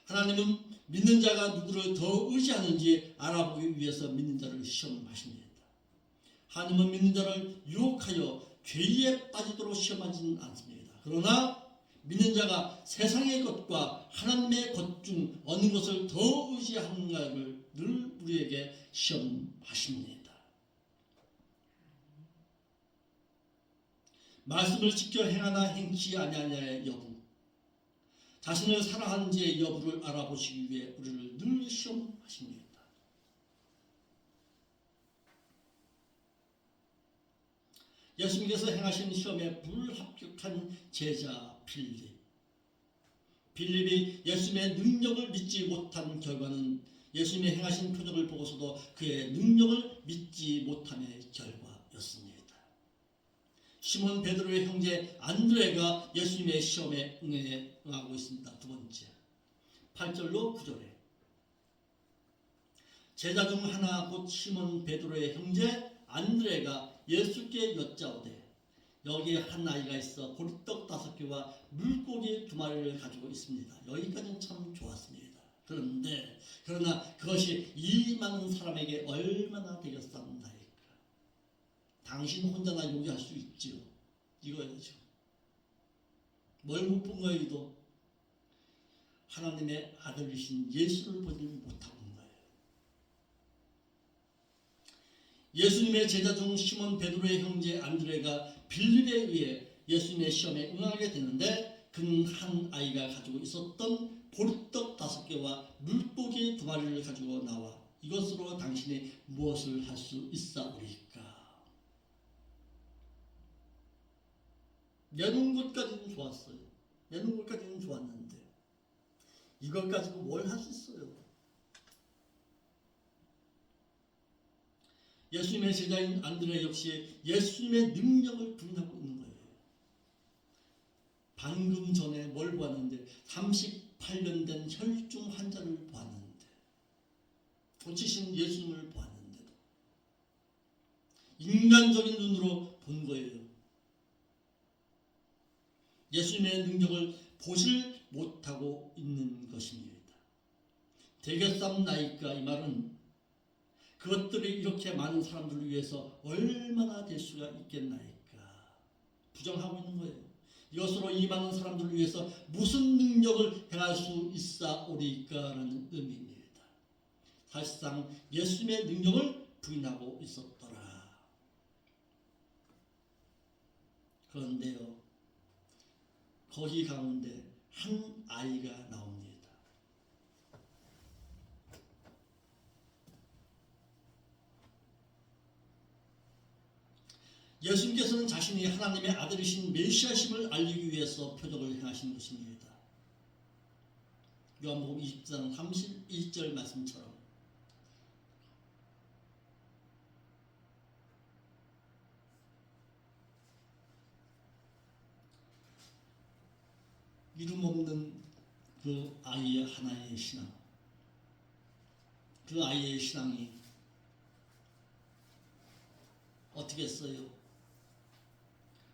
하나님은 믿는 자가 누구를 더 의지하는지 알아보기 위해서 믿는 자를 시험하십니다. 하나님은 믿는 자를 유혹하여 죄에 빠지도록 시험하지는 않습니다. 그러나 믿는 자가 세상의 것과 하나님의 것 중 어느 것을 더 의지하는가를 늘 우리에게 시험하십니다. 말씀을 지켜 행하나 행치 아니하냐의 여부, 자신을 사랑하는지의 여부를 알아보시기 위해 우리를 늘 시험하십니다. 예수님께서 행하신 시험에 불합격한 제자 빌립이 예수님의 능력을 믿지 못한 결과는 예수님의 행하신 표적을 보고서도 그의 능력을 믿지 못함의 결과였습니다. 시몬 베드로의 형제 안드레가 예수님의 시험에 응하고 있습니다. 두 번째, 8절로 9절에 제자 중 하나 곧 시몬 베드로의 형제 안드레가 예수께 여짜오되 여기에 한 아이가 있어 보리떡 5개와 물고기 2마리를 가지고 있습니다. 여기까지는 참 좋았습니다. 그러나 그것이 이 많은 사람에게 얼마나 되겠사옵나이까. 당신 혼자나 요리할 수 있지요. 이거죠. 뭘 못 본 거에도 하나님의 아들이신 예수를 보지 못하고 있는 거예요. 예수님의 제자 중 시몬 베드로의 형제 안드레가 빌립에 의해 예수님의 시험에 응하게 되는데 그는 한 아이가 가지고 있었던 보리떡 5개와 물고기 2마리를 가지고 나와 이것으로 당신이 무엇을 할 수 있사오리까. 내놓은 것까지는 좋았어요. 내놓은 것까지는 좋았는데 이걸 가지고 뭘 할 수 있어요? 예수님의 제자인 안드레 역시 예수님의 능력을 부인하고 있는 거예요. 방금 전에 뭘 보았는데 38년 된 혈중 환자를 보았는데 고치신 예수님을 보았는데도 인간적인 눈으로 본 거예요. 예수님의 능력을 보질 못하고 있는 것입니다. 되겠사옵나이까 이 말은 그것들이 이렇게 많은 사람들을 위해서 얼마나 될 수가 있겠나이까 부정하고 있는 거예요. 이것으로 이 많은 사람들을 위해서 무슨 능력을 행할 수 있사오리까라는 의미입니다. 사실상 예수님의 능력을 부인하고 있었더라. 그런데요, 거기 가운데 한 아이가 나옵니다. 예수님께서는 자신이 하나님의 아들이신 메시아심을 알리기 위해서 표적을 행하신 것입니다. 요한복음 20장 31절 말씀처럼 이름 없는 그 아이의 하나의 신앙, 그 아이의 신앙이 어떻게 했어요?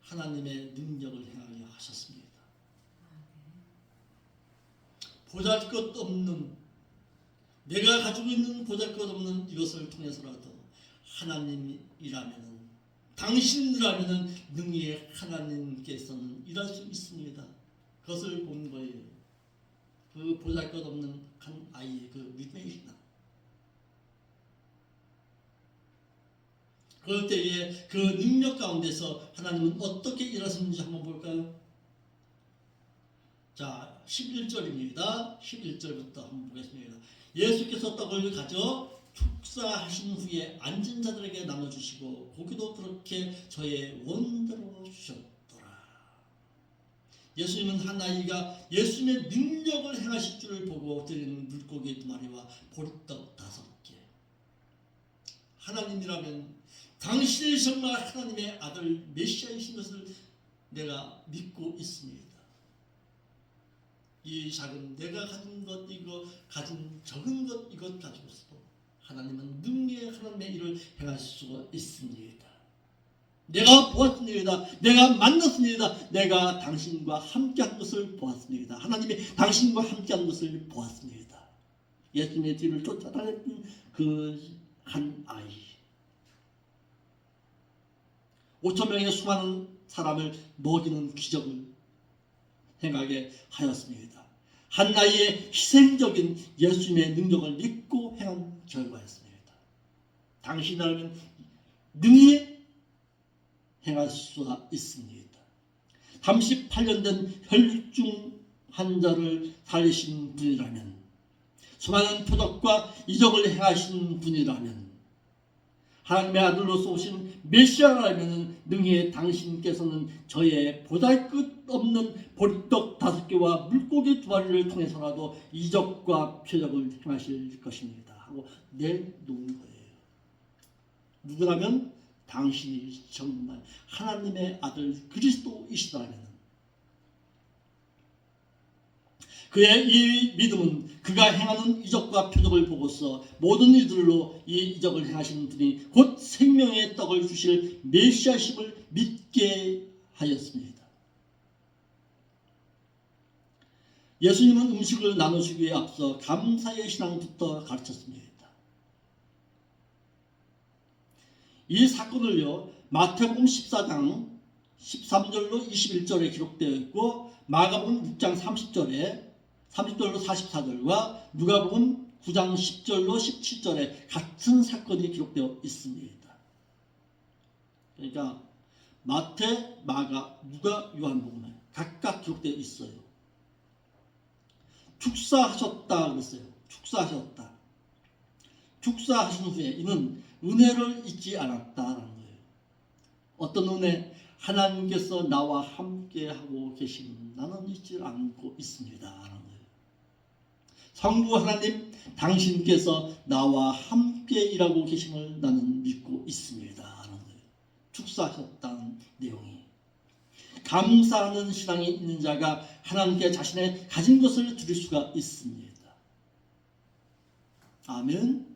하나님의 능력을 행하게 하셨습니다. 보잘것없는, 내가 가지고 있는 보잘것없는 이것을 통해서라도 하나님이라면, 당신이라면 능히 하나님께서는 일할 수 있습니다. 그것을 본 거예요. 그 보잘것없는 한 아이의 그 믿음의 신앙. 그럴 때에 그 능력 가운데서 하나님은 어떻게 일하셨는지 한번 볼까요? 자, 11절입니다. 11절부터 한번 보겠습니다. 예수께서 떡을 가져 축사하신 후에 앉은 자들에게 나눠주시고 고기도 그렇게 저의 원대로 주셨더라. 예수님은 한 아이가 예수님의 능력을 행하실 줄을 보고 드리는 물고기 2마리와 보리떡 5개. 하나님이라면 당신이 정말 하나님의 아들 메시아이신 것을 내가 믿고 있습니다. 이 작은 내가 가진 것 이거 가진 적은 것 이것 가지고서도 하나님은 능히 하나님의 일을 행하실 수가 있습니다. 내가 보았습니다. 내가 만났습니다. 내가 당신과 함께한 것을 보았습니다. 하나님이 당신과 함께한 것을 보았습니다. 예수님의 뒤를 쫓아다녔던 그 한 아이, 5,000명의 수많은 사람을 먹이는 기적을 행하게 하였습니다. 한 나이의 희생적인 예수님의 능력을 믿고 행한 결과였습니다. 당신이라면 능히 행할 수가 있습니다. 38년 된 혈중 환자를 살리신 분이라면, 수많은 표적과 이적을 행하신 분이라면, 하나님의 아들로서 오신 메시아라면 능히 당신께서는 저의 보잘것없는 보리떡 5개와 물고기 2마리를 통해서라도 이적과 표적을 행하실 것입니다 하고 내놓은 거예요. 누구라면 당신이 정말 하나님의 아들 그리스도이시다면, 그의 이 믿음은 그가 행하는 이적과 표적을 보고서 모든 이들로 이 이적을 행하시는 분이 곧 생명의 떡을 주실 메시아심을 믿게 하였습니다. 예수님은 음식을 나누시기에 앞서 감사의 신앙부터 가르쳤습니다. 이 사건을요, 마태복음 14장 13절로 21절에 기록되어 있고, 마가복음 6장 30절로 44절과 누가복음 9장 10절로 17절에 같은 사건이 기록되어 있습니다. 그러니까 마태, 마가, 누가, 요한복음에 각각 기록되어 있어요. 축사하셨다 그랬어요. 축사하셨다. 축사하신 후에 이는 은혜를 잊지 않았다라는 거예요. 어떤 은혜? 하나님께서 나와 함께하고 계시는 나는 잊지 않고 있습니다. 성부 하나님, 당신께서 나와 함께 일하고 계심을 나는 믿고 있습니다 하는 거예요. 축사하셨다는 내용이. 감사하는 신앙이 있는 자가 하나님께 자신의 가진 것을 드릴 수가 있습니다. 아멘.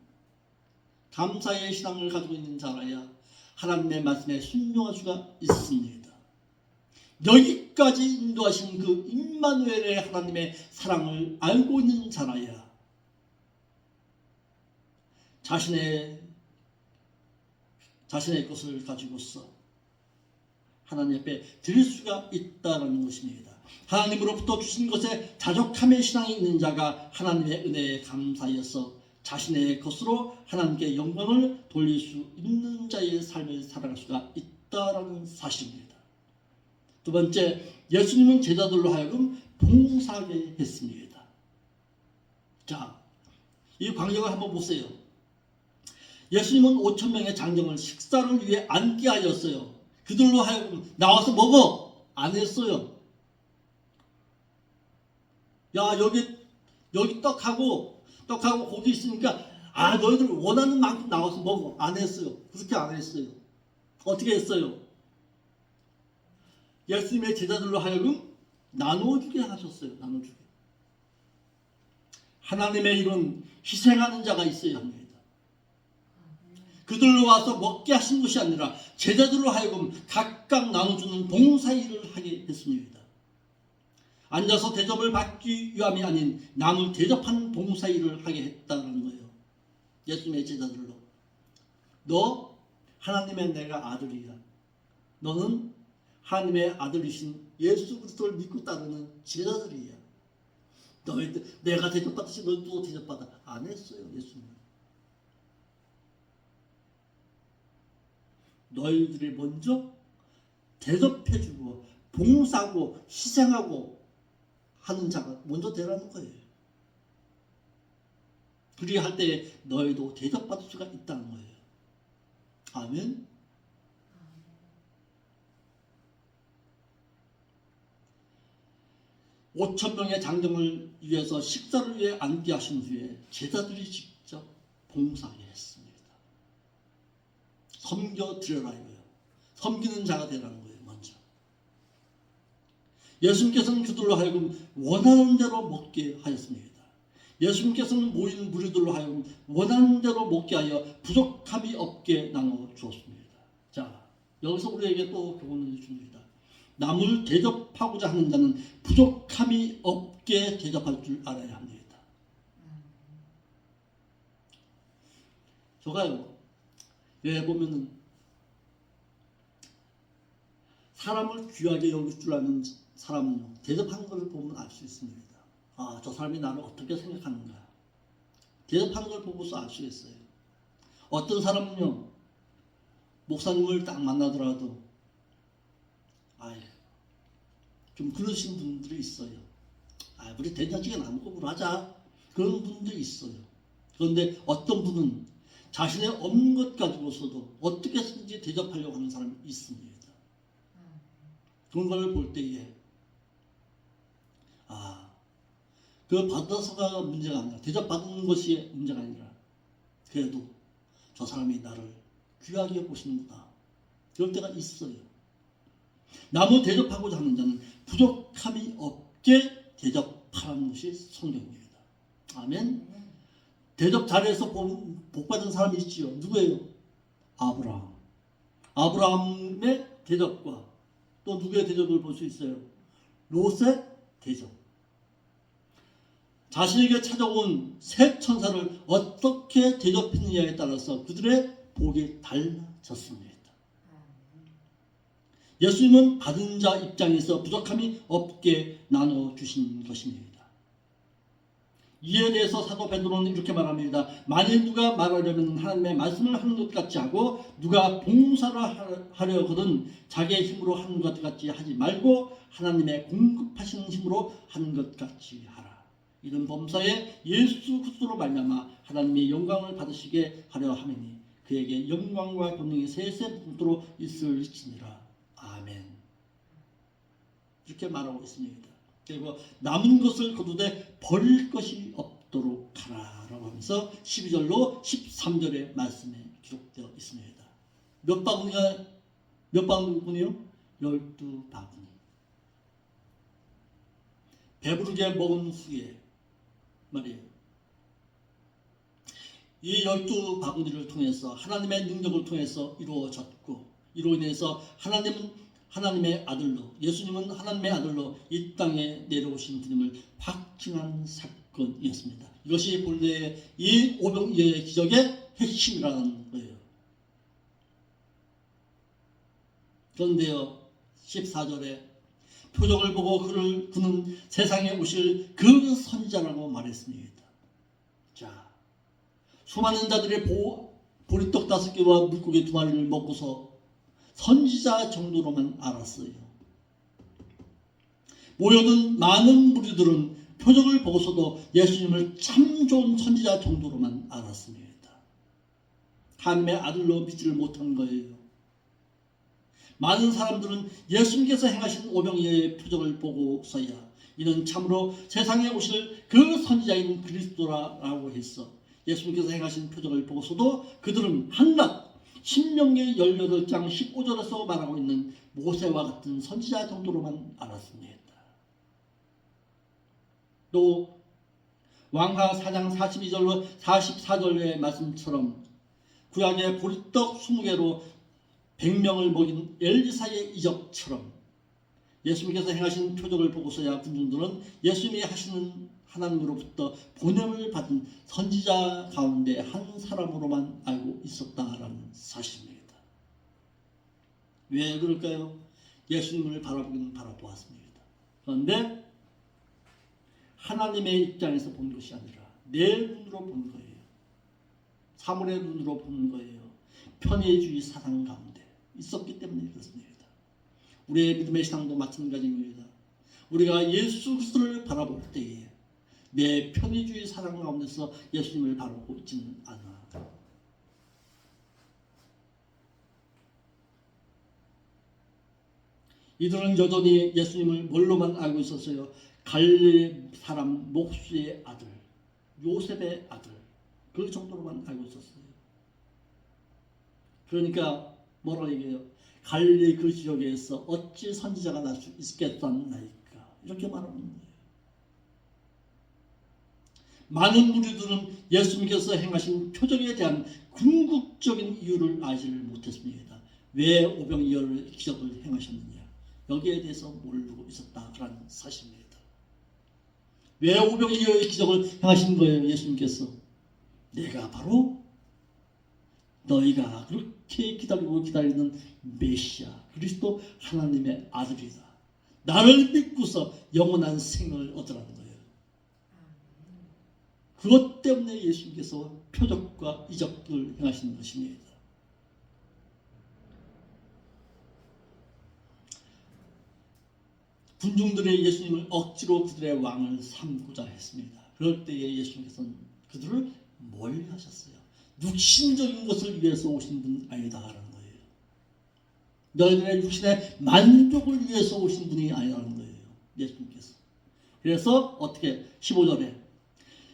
감사의 신앙을 가지고 있는 자라야 하나님의 말씀에 순종할 수가 있습니다. 여기까지 인도하신 그 임마누엘의 하나님의 사랑을 알고 있는 자라야 자신의 것을 가지고서 하나님 앞에 드릴 수가 있다는 것입니다. 하나님으로부터 주신 것에 자족함의 신앙이 있는 자가 하나님의 은혜에 감사하여서 자신의 것으로 하나님께 영광을 돌릴 수 있는 자의 삶을 살아갈 수가 있다는 사실입니다. 두 번째, 예수님은 제자들로 하여금 봉사하게 했습니다. 자, 이 광경을 한번 보세요. 예수님은 5,000명의 장정을 식사를 위해 앉게 하였어요. 그들로 하여금 나와서 먹어 안 했어요. 야 여기 떡하고 고기 있으니까 너희들 원하는 만큼 나와서 먹어 안 했어요. 그렇게 안 했어요. 어떻게 했어요? 예수님의 제자들로 하여금 나눠주게 하셨어요. 나눠주게. 하나님의 이런 희생하는 자가 있어야 합니다. 그들로 와서 먹게 하신 것이 아니라 제자들로 하여금 각각 나눠주는 봉사일을 하게 했습니다. 앉아서 대접을 받기 위함이 아닌 남을 대접하는 봉사일을 하게 했다는 거예요. 예수님의 제자들로. 너 하나님의 내가 아들이야. 너는 하나님의 아들이신 예수 그리스도를 믿고 따르는 제자들이야. 너희들 내가 대접받듯이 너희도 대접받아. 안 했어요. 예수님. 너희들이 먼저 대접해주고 봉사하고 희생하고 하는 자가 먼저 되라는 거예요. 그리할 때 너희도 대접받을 수가 있다는 거예요. 아멘. 5,000명의 장정을 위해서 식사를 위해 앉게 하신 후에 제자들이 직접 봉사하게 했습니다. 섬겨드려라 이거예요. 섬기는 자가 되라는 거예요. 먼저. 예수님께서는 그들로 하여금 원하는 대로 먹게 하였습니다. 예수님께서는 모인 무리들로 하여금 원하는 대로 먹게 하여 부족함이 없게 나눠 주었습니다. 자, 여기서 우리에게 또 교훈을 줍니다. 남을 대접하고자 하는 자는 부족함이 없게 대접할 줄 알아야 합니다. 저가요, 왜 보면은 사람을 귀하게 여길 줄 아는 사람은요, 대접하는 것을 보면 알 수 있습니다. 저 사람이 나를 어떻게 생각하는가. 대접하는 걸 보고서 알 수 있어요. 어떤 사람은요, 목사님을 딱 만나더라도 좀 그러신 분들이 있어요. 우리 된장찌개 안 먹고 뭘 하자. 그런 분들이 있어요. 그런데 어떤 분은 자신의 없는 것 가지고서도 어떻게 해서든지 대접하려고 하는 사람이 있습니다. 그런 걸 볼 때에 그 받아서가 문제가 아니라 대접받는 것이 문제가 아니라 그래도 저 사람이 나를 귀하게 보시는구나. 그럴 때가 있어요. 남을 대접하고자 하는 자는 부족함이 없게 대접하는 것이 성경입니다. 아멘. 대접 잘해서 복받은 사람이 있지요. 누구예요? 아브라함. 아브라함의 대접과 또 누구의 대접을 볼 수 있어요? 롯의 대접. 자신에게 찾아온 새 천사를 어떻게 대접했느냐에 따라서 그들의 복이 달라졌습니다. 예수님은 받은 자 입장에서 부족함이 없게 나눠주신 것입니다. 이에 대해서 사도 베드로는 이렇게 말합니다. 만일 누가 말하려면 하나님의 말씀을 하는 것 같이 하고 누가 봉사를 하려거든 자기의 힘으로 하는 것 같이 하지 말고 하나님의 공급하시는 힘으로 하는 것 같이 하라. 이런 범사에 예수 그리스도로 말미암아 하나님의 영광을 받으시게 하려 하매니 그에게 영광과 권능이 세세 붙도록 있을지니라. 아멘. 이렇게 말하고 있습니다. 그리고 남은 것을 거두되 버릴 것이 없도록 하라라고 하면서 12절로 13절의 말씀에 기록되어 있습니다. 몇 바구니요? 12바구니. 배부르게 먹은 후에 말이에요. 이 12바구니를 통해서 하나님의 능력을 통해서 이루어졌고 이로 인해서 하나님의 아들로 예수님은 하나님의 아들로 이 땅에 내려오신 분임을 확증한 사건이었습니다. 이것이 본래의 이 오병이어의 기적의 핵심이라는 거예요. 그런데요 14절에 표적을 보고 그는 세상에 오실 그 선지자라고 말했습니다. 자, 수많은 자들의 보리떡 5개와 물고기 2마리를 먹고서 선지자 정도로만 알았어요. 모여든 많은 무리들은 표적을 보고서도 예수님을 참 좋은 선지자 정도로만 알았습니다. 하나님의 아들로 믿지를 못한 거예요. 많은 사람들은 예수님께서 행하신 오병이어의 표적을 보고서야 이는 참으로 세상에 오실 그 선지자인 그리스도라고 했어. 예수님께서 행하신 표적을 보고서도 그들은 한낱 신명기 18장 15절에서 말하고 있는 모세와 같은 선지자 정도로만 알았습니다. 또 왕하 4장 42절로 44절의 말씀처럼 구약의 보리떡 20개로 100명을 먹인 엘리사의 이적처럼 예수님께서 행하신 표적을 보고서야 군중들은 예수님이 하시는 하나님으로부터 보냄을 받은 선지자 가운데 한 사람으로만 알고 있었다라는 사실입니다. 왜 그럴까요? 예수님을 바라보긴 바라보았습니다. 그런데 하나님의 입장에서 본 것이 아니라 내 눈으로 본 거예요. 사물의 눈으로 본 거예요. 편의주의 사상 가운데 있었기 때문에 그렇습니다. 우리의 믿음의 신앙도 마찬가지입니다. 우리가 예수 그리스도를 바라볼 때에 내 편의주의 사상 가운데서 예수님을 바라보고 있지는 않아. 이들은 여전히 예수님을 뭘로만 알고 있었어요? 갈릴리 사람 목수의 아들, 요셉의 아들, 그 정도로만 알고 있었어요. 그러니까 뭐라고 얘기해요? 갈릴리 그 지역에서 어찌 선지자가 날 수 있겠었나이까, 이렇게 말하는 거예요. 많은 무리들은 예수님께서 행하신 표적에 대한 궁극적인 이유를 알지를 못했습니다. 왜 오병이어의 기적을 행하셨느냐, 여기에 대해서 모르고 있었다라는 사실입니다. 왜 오병이어의 기적을 행하신 거예요? 예수님께서 내가 바로 너희가 그렇게 기다리는 메시아 그리스도 하나님의 아들이다. 나를 믿고서 영원한 생명을 얻으라는 거예요. 그것 때문에 예수님께서 표적과 이적을 행하시는 것입니다. 군중들의 예수님을 억지로 그들의 왕을 삼고자 했습니다. 그럴 때에 예수님께서는 그들을 멀리하셨어요. 육신적인 것을 위해서 오신 분 아니다라는 거예요. 너희들의 육신의 만족을 위해서 오신 분이 아니라는 거예요. 예수님께서. 그래서 어떻게 15절에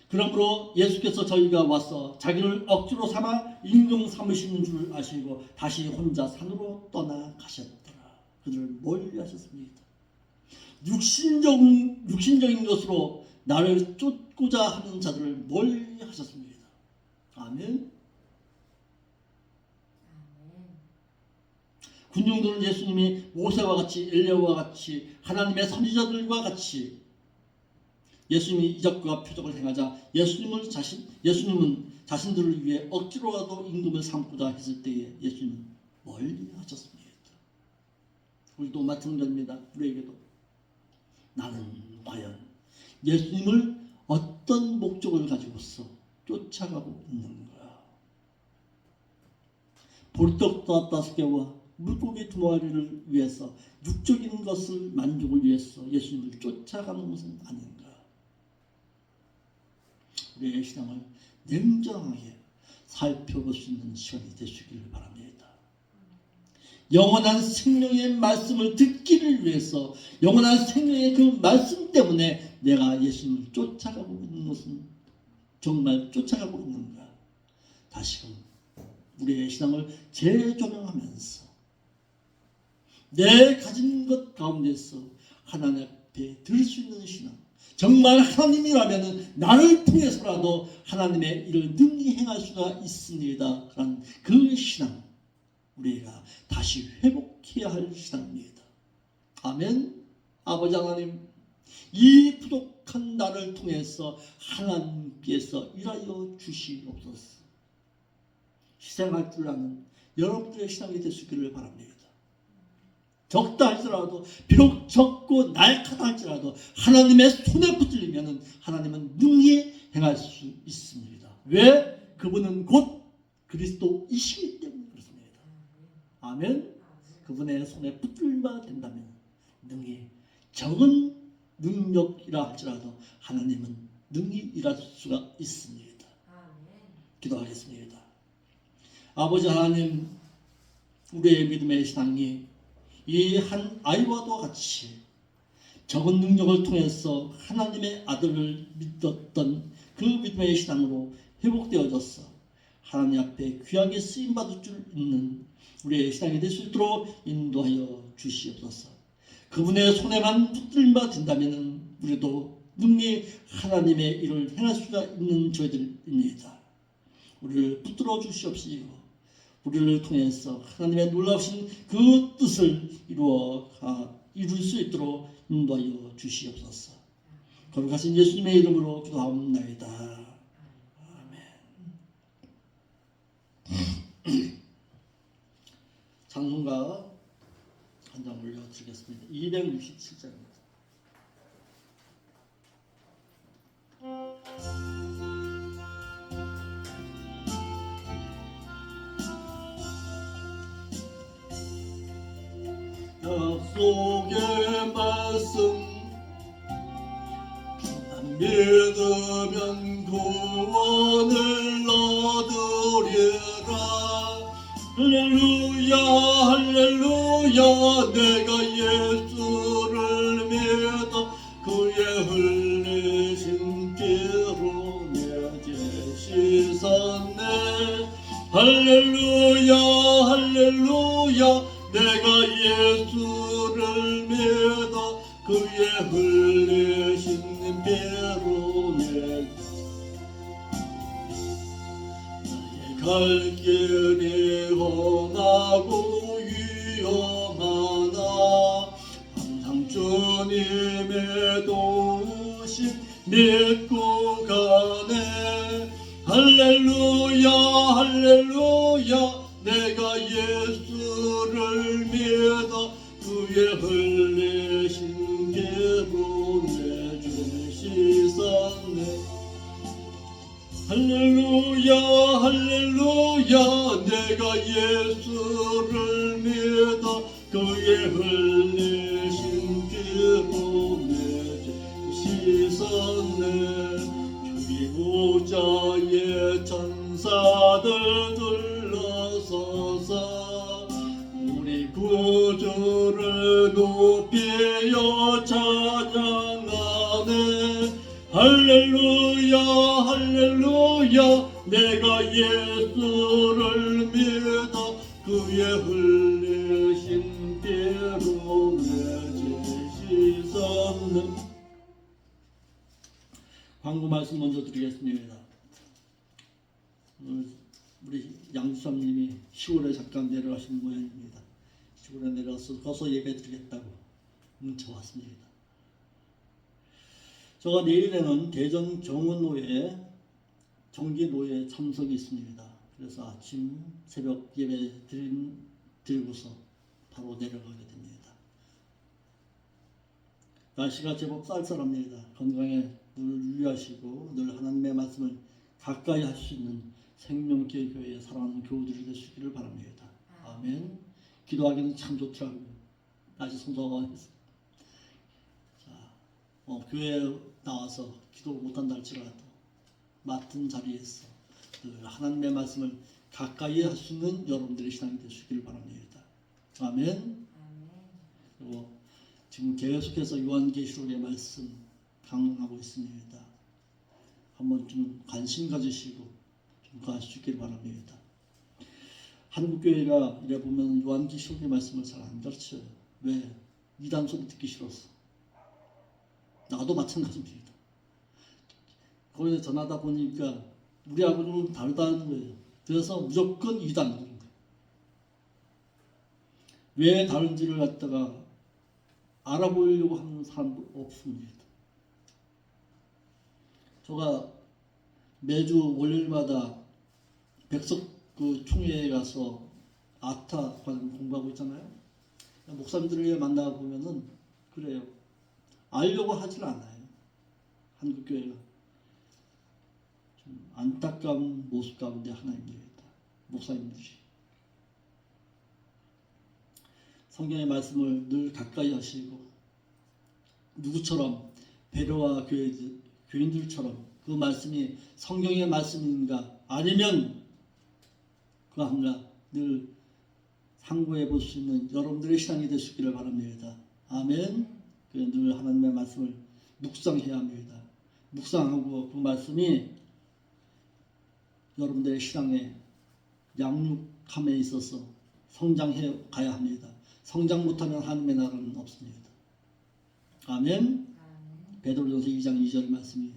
그러므로 예수께서 저희가 와서 자기를 억지로 삼아 임금 삼으시는 줄 아시고 다시 혼자 산으로 떠나가셨더라. 그들을 멀리하셨습니다. 육신적인 것으로 나를 쫓고자 하는 자들을 멀리하셨습니다. 아멘. 군중들은 예수님이 모세와 같이 엘리야와 같이 하나님의 선지자들과 같이 예수님이 이적과 표적을 행하자 예수님은 자신들을 위해 억지로라도 임금을 삼고자 했을 때에 예수님은 멀리하셨습니다. 우리도 마찬가지입니다. 우리에게도 나는 과연 예수님을 어떤 목적을 가지고서 쫓아가고 있는가? 보리떡 5개와 물고기 2마리를 위해서 육적인 것을 만족을 위해서 예수님을 쫓아가는 것은 아닌가? 우리의 신앙을 냉정하게 살펴볼 수 있는 시간이 되시기를 바랍니다. 영원한 생명의 말씀을 듣기를 위해서 영원한 생명의 그 말씀 때문에 내가 예수님을 쫓아가고 있는 것은 정말 쫓아가고 있는가? 다시금 우리의 신앙을 재조명하면서 내 가진 것 가운데서 하나님 앞에 들을 수 있는 신앙, 정말 하나님이라면 나를 통해서라도 하나님의 일을 능히 행할 수가 있습니다. 라는 그 신앙, 우리가 다시 회복해야 할 신앙입니다. 아멘. 아버지 하나님, 이 부족한 나를 통해서 하나님께서 일하여 주시옵소서. 희생할 줄 아는 여러분들의 신앙이 되시기를 바랍니다. 적다 할지라도, 비록 적고 날카다 할지라도 하나님의 손에 붙들리면 하나님은 능히 행할 수 있습니다. 왜? 그분은 곧 그리스도이시기 때문에 그렇습니다. 아멘. 그분의 손에 붙들만 된다면 능히 적은 능력이라 할지라도 하나님은 능히 일할 수가 있습니다. 기도하겠습니다. 아버지 하나님, 우리의 믿음의 신앙이 이 한 아이와도 같이 적은 능력을 통해서 하나님의 아들을 믿었던 그 믿음의 신앙으로 회복되어져서 하나님 앞에 귀하게 쓰임받을 줄 있는 우리의 신앙이 될 수 있도록 인도하여 주시옵소서. 그분의 손에만 붙들림바 된다면 우리도 능히 하나님의 일을 행할 수가 있는 저희들입니다. 우리를 붙들어 주시옵시고 우리를 통해서 하나님의 놀라우신 그 뜻을 이룰 수 있도록 인도하여 주시옵소서. 거룩하신 예수님의 이름으로 기도하옵나이다. 아멘. 찬송가 한 장 올려드리겠습니다. 267장입니다. 약속의 말씀 믿으면 구원을 얻으리라. 할렐루야 할렐루야 내가 예수를 믿어 그의 흘리신 피로 내 죄 씻었네. 할렐루야 할렐루야 내가 예수를 믿어 그의 흘리신 피로 내 갈 길이 험하고 위험하나 항상 주님의 도우심 믿고 가네. 할렐루야 할렐루야 내가 예수를 믿어 그의 흘리신 피로 내 죄 씻었네. 할렐루야 할렐루야 내가 예수를 믿어 그의 흘리신 피로 내 죄 씻었네. 주의 보좌의 천사들 둘러서서 우리 구주를 높이어 찬양하네. 할렐루야 할렐루야 내가 예수를 믿어 그의 흘리신 피로 내 죄 씻었네. 광고 말씀 먼저 드리겠습니다. 우리 양수삼님이 시골에 잠깐 내려가신 모양입니다. 시골에 내려가서 거서 예배 드리겠다고 문자 왔습니다. 제가 내일에는 대전 경운노회 정기노회 참석이 있습니다. 그래서 아침 새벽 예배 드리고서 바로 내려가게 됩니다. 날씨가 제법 쌀쌀합니다. 건강에 늘 유의하시고 늘 하나님의 말씀을 가까이 할 수 있는 생명교회 교회에 사랑하는 교우들이 되시기를 바랍니다. 아멘. 기도하기는 참 좋더라고요. 날씨 선선해서. 교회에 나와서 기도 못한다 할지라도 맡은 자리에서 늘 하나님의 말씀을 가까이 할 수 있는 여러분들의 신앙이 되시기를 바랍니다. 아멘. 그리고 지금 계속해서 요한계시록의 말씀 강론하고 있습니다. 한번 좀 관심 가지시고 좀 가시길 바랍니다. 한국교회가 이래 보면 요한계시록의 말씀을 잘 안 가르쳐요. 왜? 이단 소리 듣기 싫어서. 나도 마찬가지입니다. 거기에 전하다 보니까 우리하고는 다르다는 거예요. 그래서 무조건 이단 그런 거예요. 왜 다른지를 갖다가 알아보려고 하는 사람도 없습니다. 제가 매주 월요일마다 백석 총회에 가서 아타 관련 공부하고 있잖아요. 목사님들을 만나 보면은 그래요. 알려고 하질 않아요. 한국교회가 좀 안타까운 모습 가운데 하나입니다. 목사님들이 성경의 말씀을 늘 가까이 하시고 누구처럼 배려와 교인들처럼 그 말씀이 성경의 말씀인가 아니면 그한가 늘 상고해 볼 수 있는 여러분들의 신앙이 될 수 있기를 바랍니다. 아멘. 늘 하나님의 말씀을 묵상해야 합니다. 묵상하고 그 말씀이 여러분들의 신앙의 양육함에 있어서 성장해 가야 합니다. 성장 못하면 하나님의 나라는 없습니다. 아멘. 베드로전서 2장 2절 말씀이에요.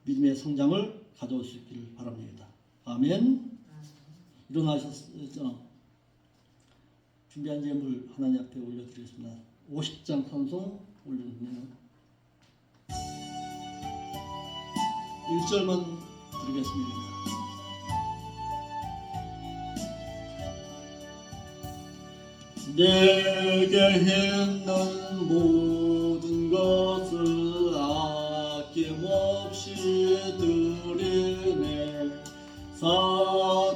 믿음의 성장을 가져올 수 있기를 바랍니다. 아멘. 일어나셨죠? 준비한 예물 하나님 앞에 올려드리겠습니다. 50장 찬송 올려드리면 1절만 드리겠습니다. 내게 있는 모든 것을 아낌없이 드리네. 사랑하고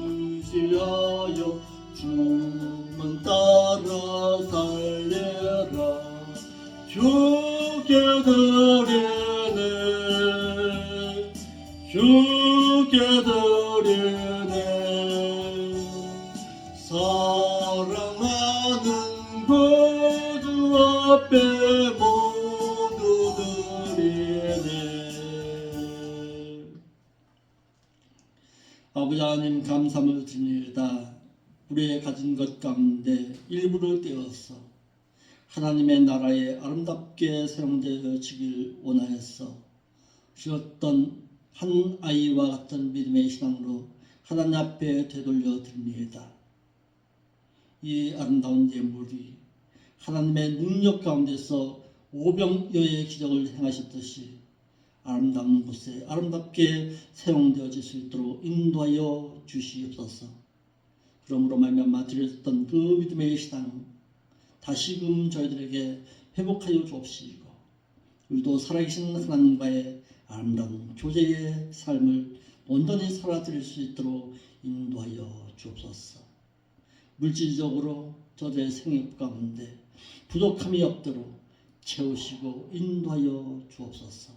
의지하여 주만 따라 살려라. 주께 드리네. 주께 드리네. 사랑하는 구주 앞에 모두 드리네. 아버지 하나님 감사함을 드립니다. 우리의 가진 것 가운데 일부를 떼어서 하나님의 나라에 아름답게 사용되어지길 원하였어 주었던 한 아이와 같은 믿음의 신앙으로 하나님 앞에 되돌려 드립니다. 이 아름다운 예물이 하나님의 능력 가운데서 오병여의 기적을 행하셨듯이 아름다운 곳에 아름답게 사용되어질 수 있도록 인도하여 주시옵소서. 그러므로 말미암아 드렸던 그 믿음의 신앙 다시금 저희들에게 회복하여 주옵시고 우리도 살아계신 하나님과의 아름다운 교제의 삶을 온전히 살아드릴 수 있도록 인도하여 주옵소서. 물질적으로 저들의 생애 가운데 부족함이 없도록 채우시고 인도하여 주옵소서.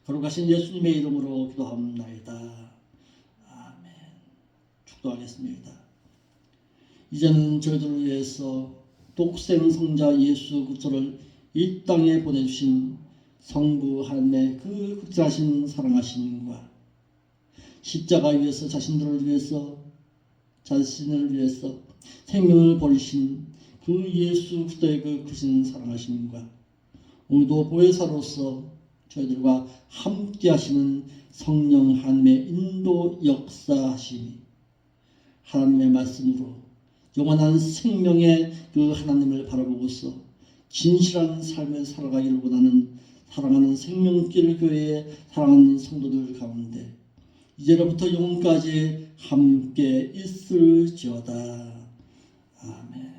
거룩하신 예수님의 이름으로 기도합나이다. 아멘. 축도하겠습니다. 이제는 저희들을 위해서 독생 성자 예수 그리스도를 이 땅에 보내주신 성부 하나님의 그 극진하신 사랑하심과 십자가 위에서 자신을 위해서 생명을 버리신 그 예수 그리스도의 그 크신 사랑하심과 오늘도 보혜사로서 저희들과 함께 하시는 성령 하나님의 인도 역사하심이 하나님의 말씀으로 영원한 생명의 그 하나님을 바라보고서 진실한 삶을 살아가기를 원하는 사랑하는 생명길 교회의 사랑하는 성도들 가운데 이제로부터 영원까지 함께 있을지어다. 아멘.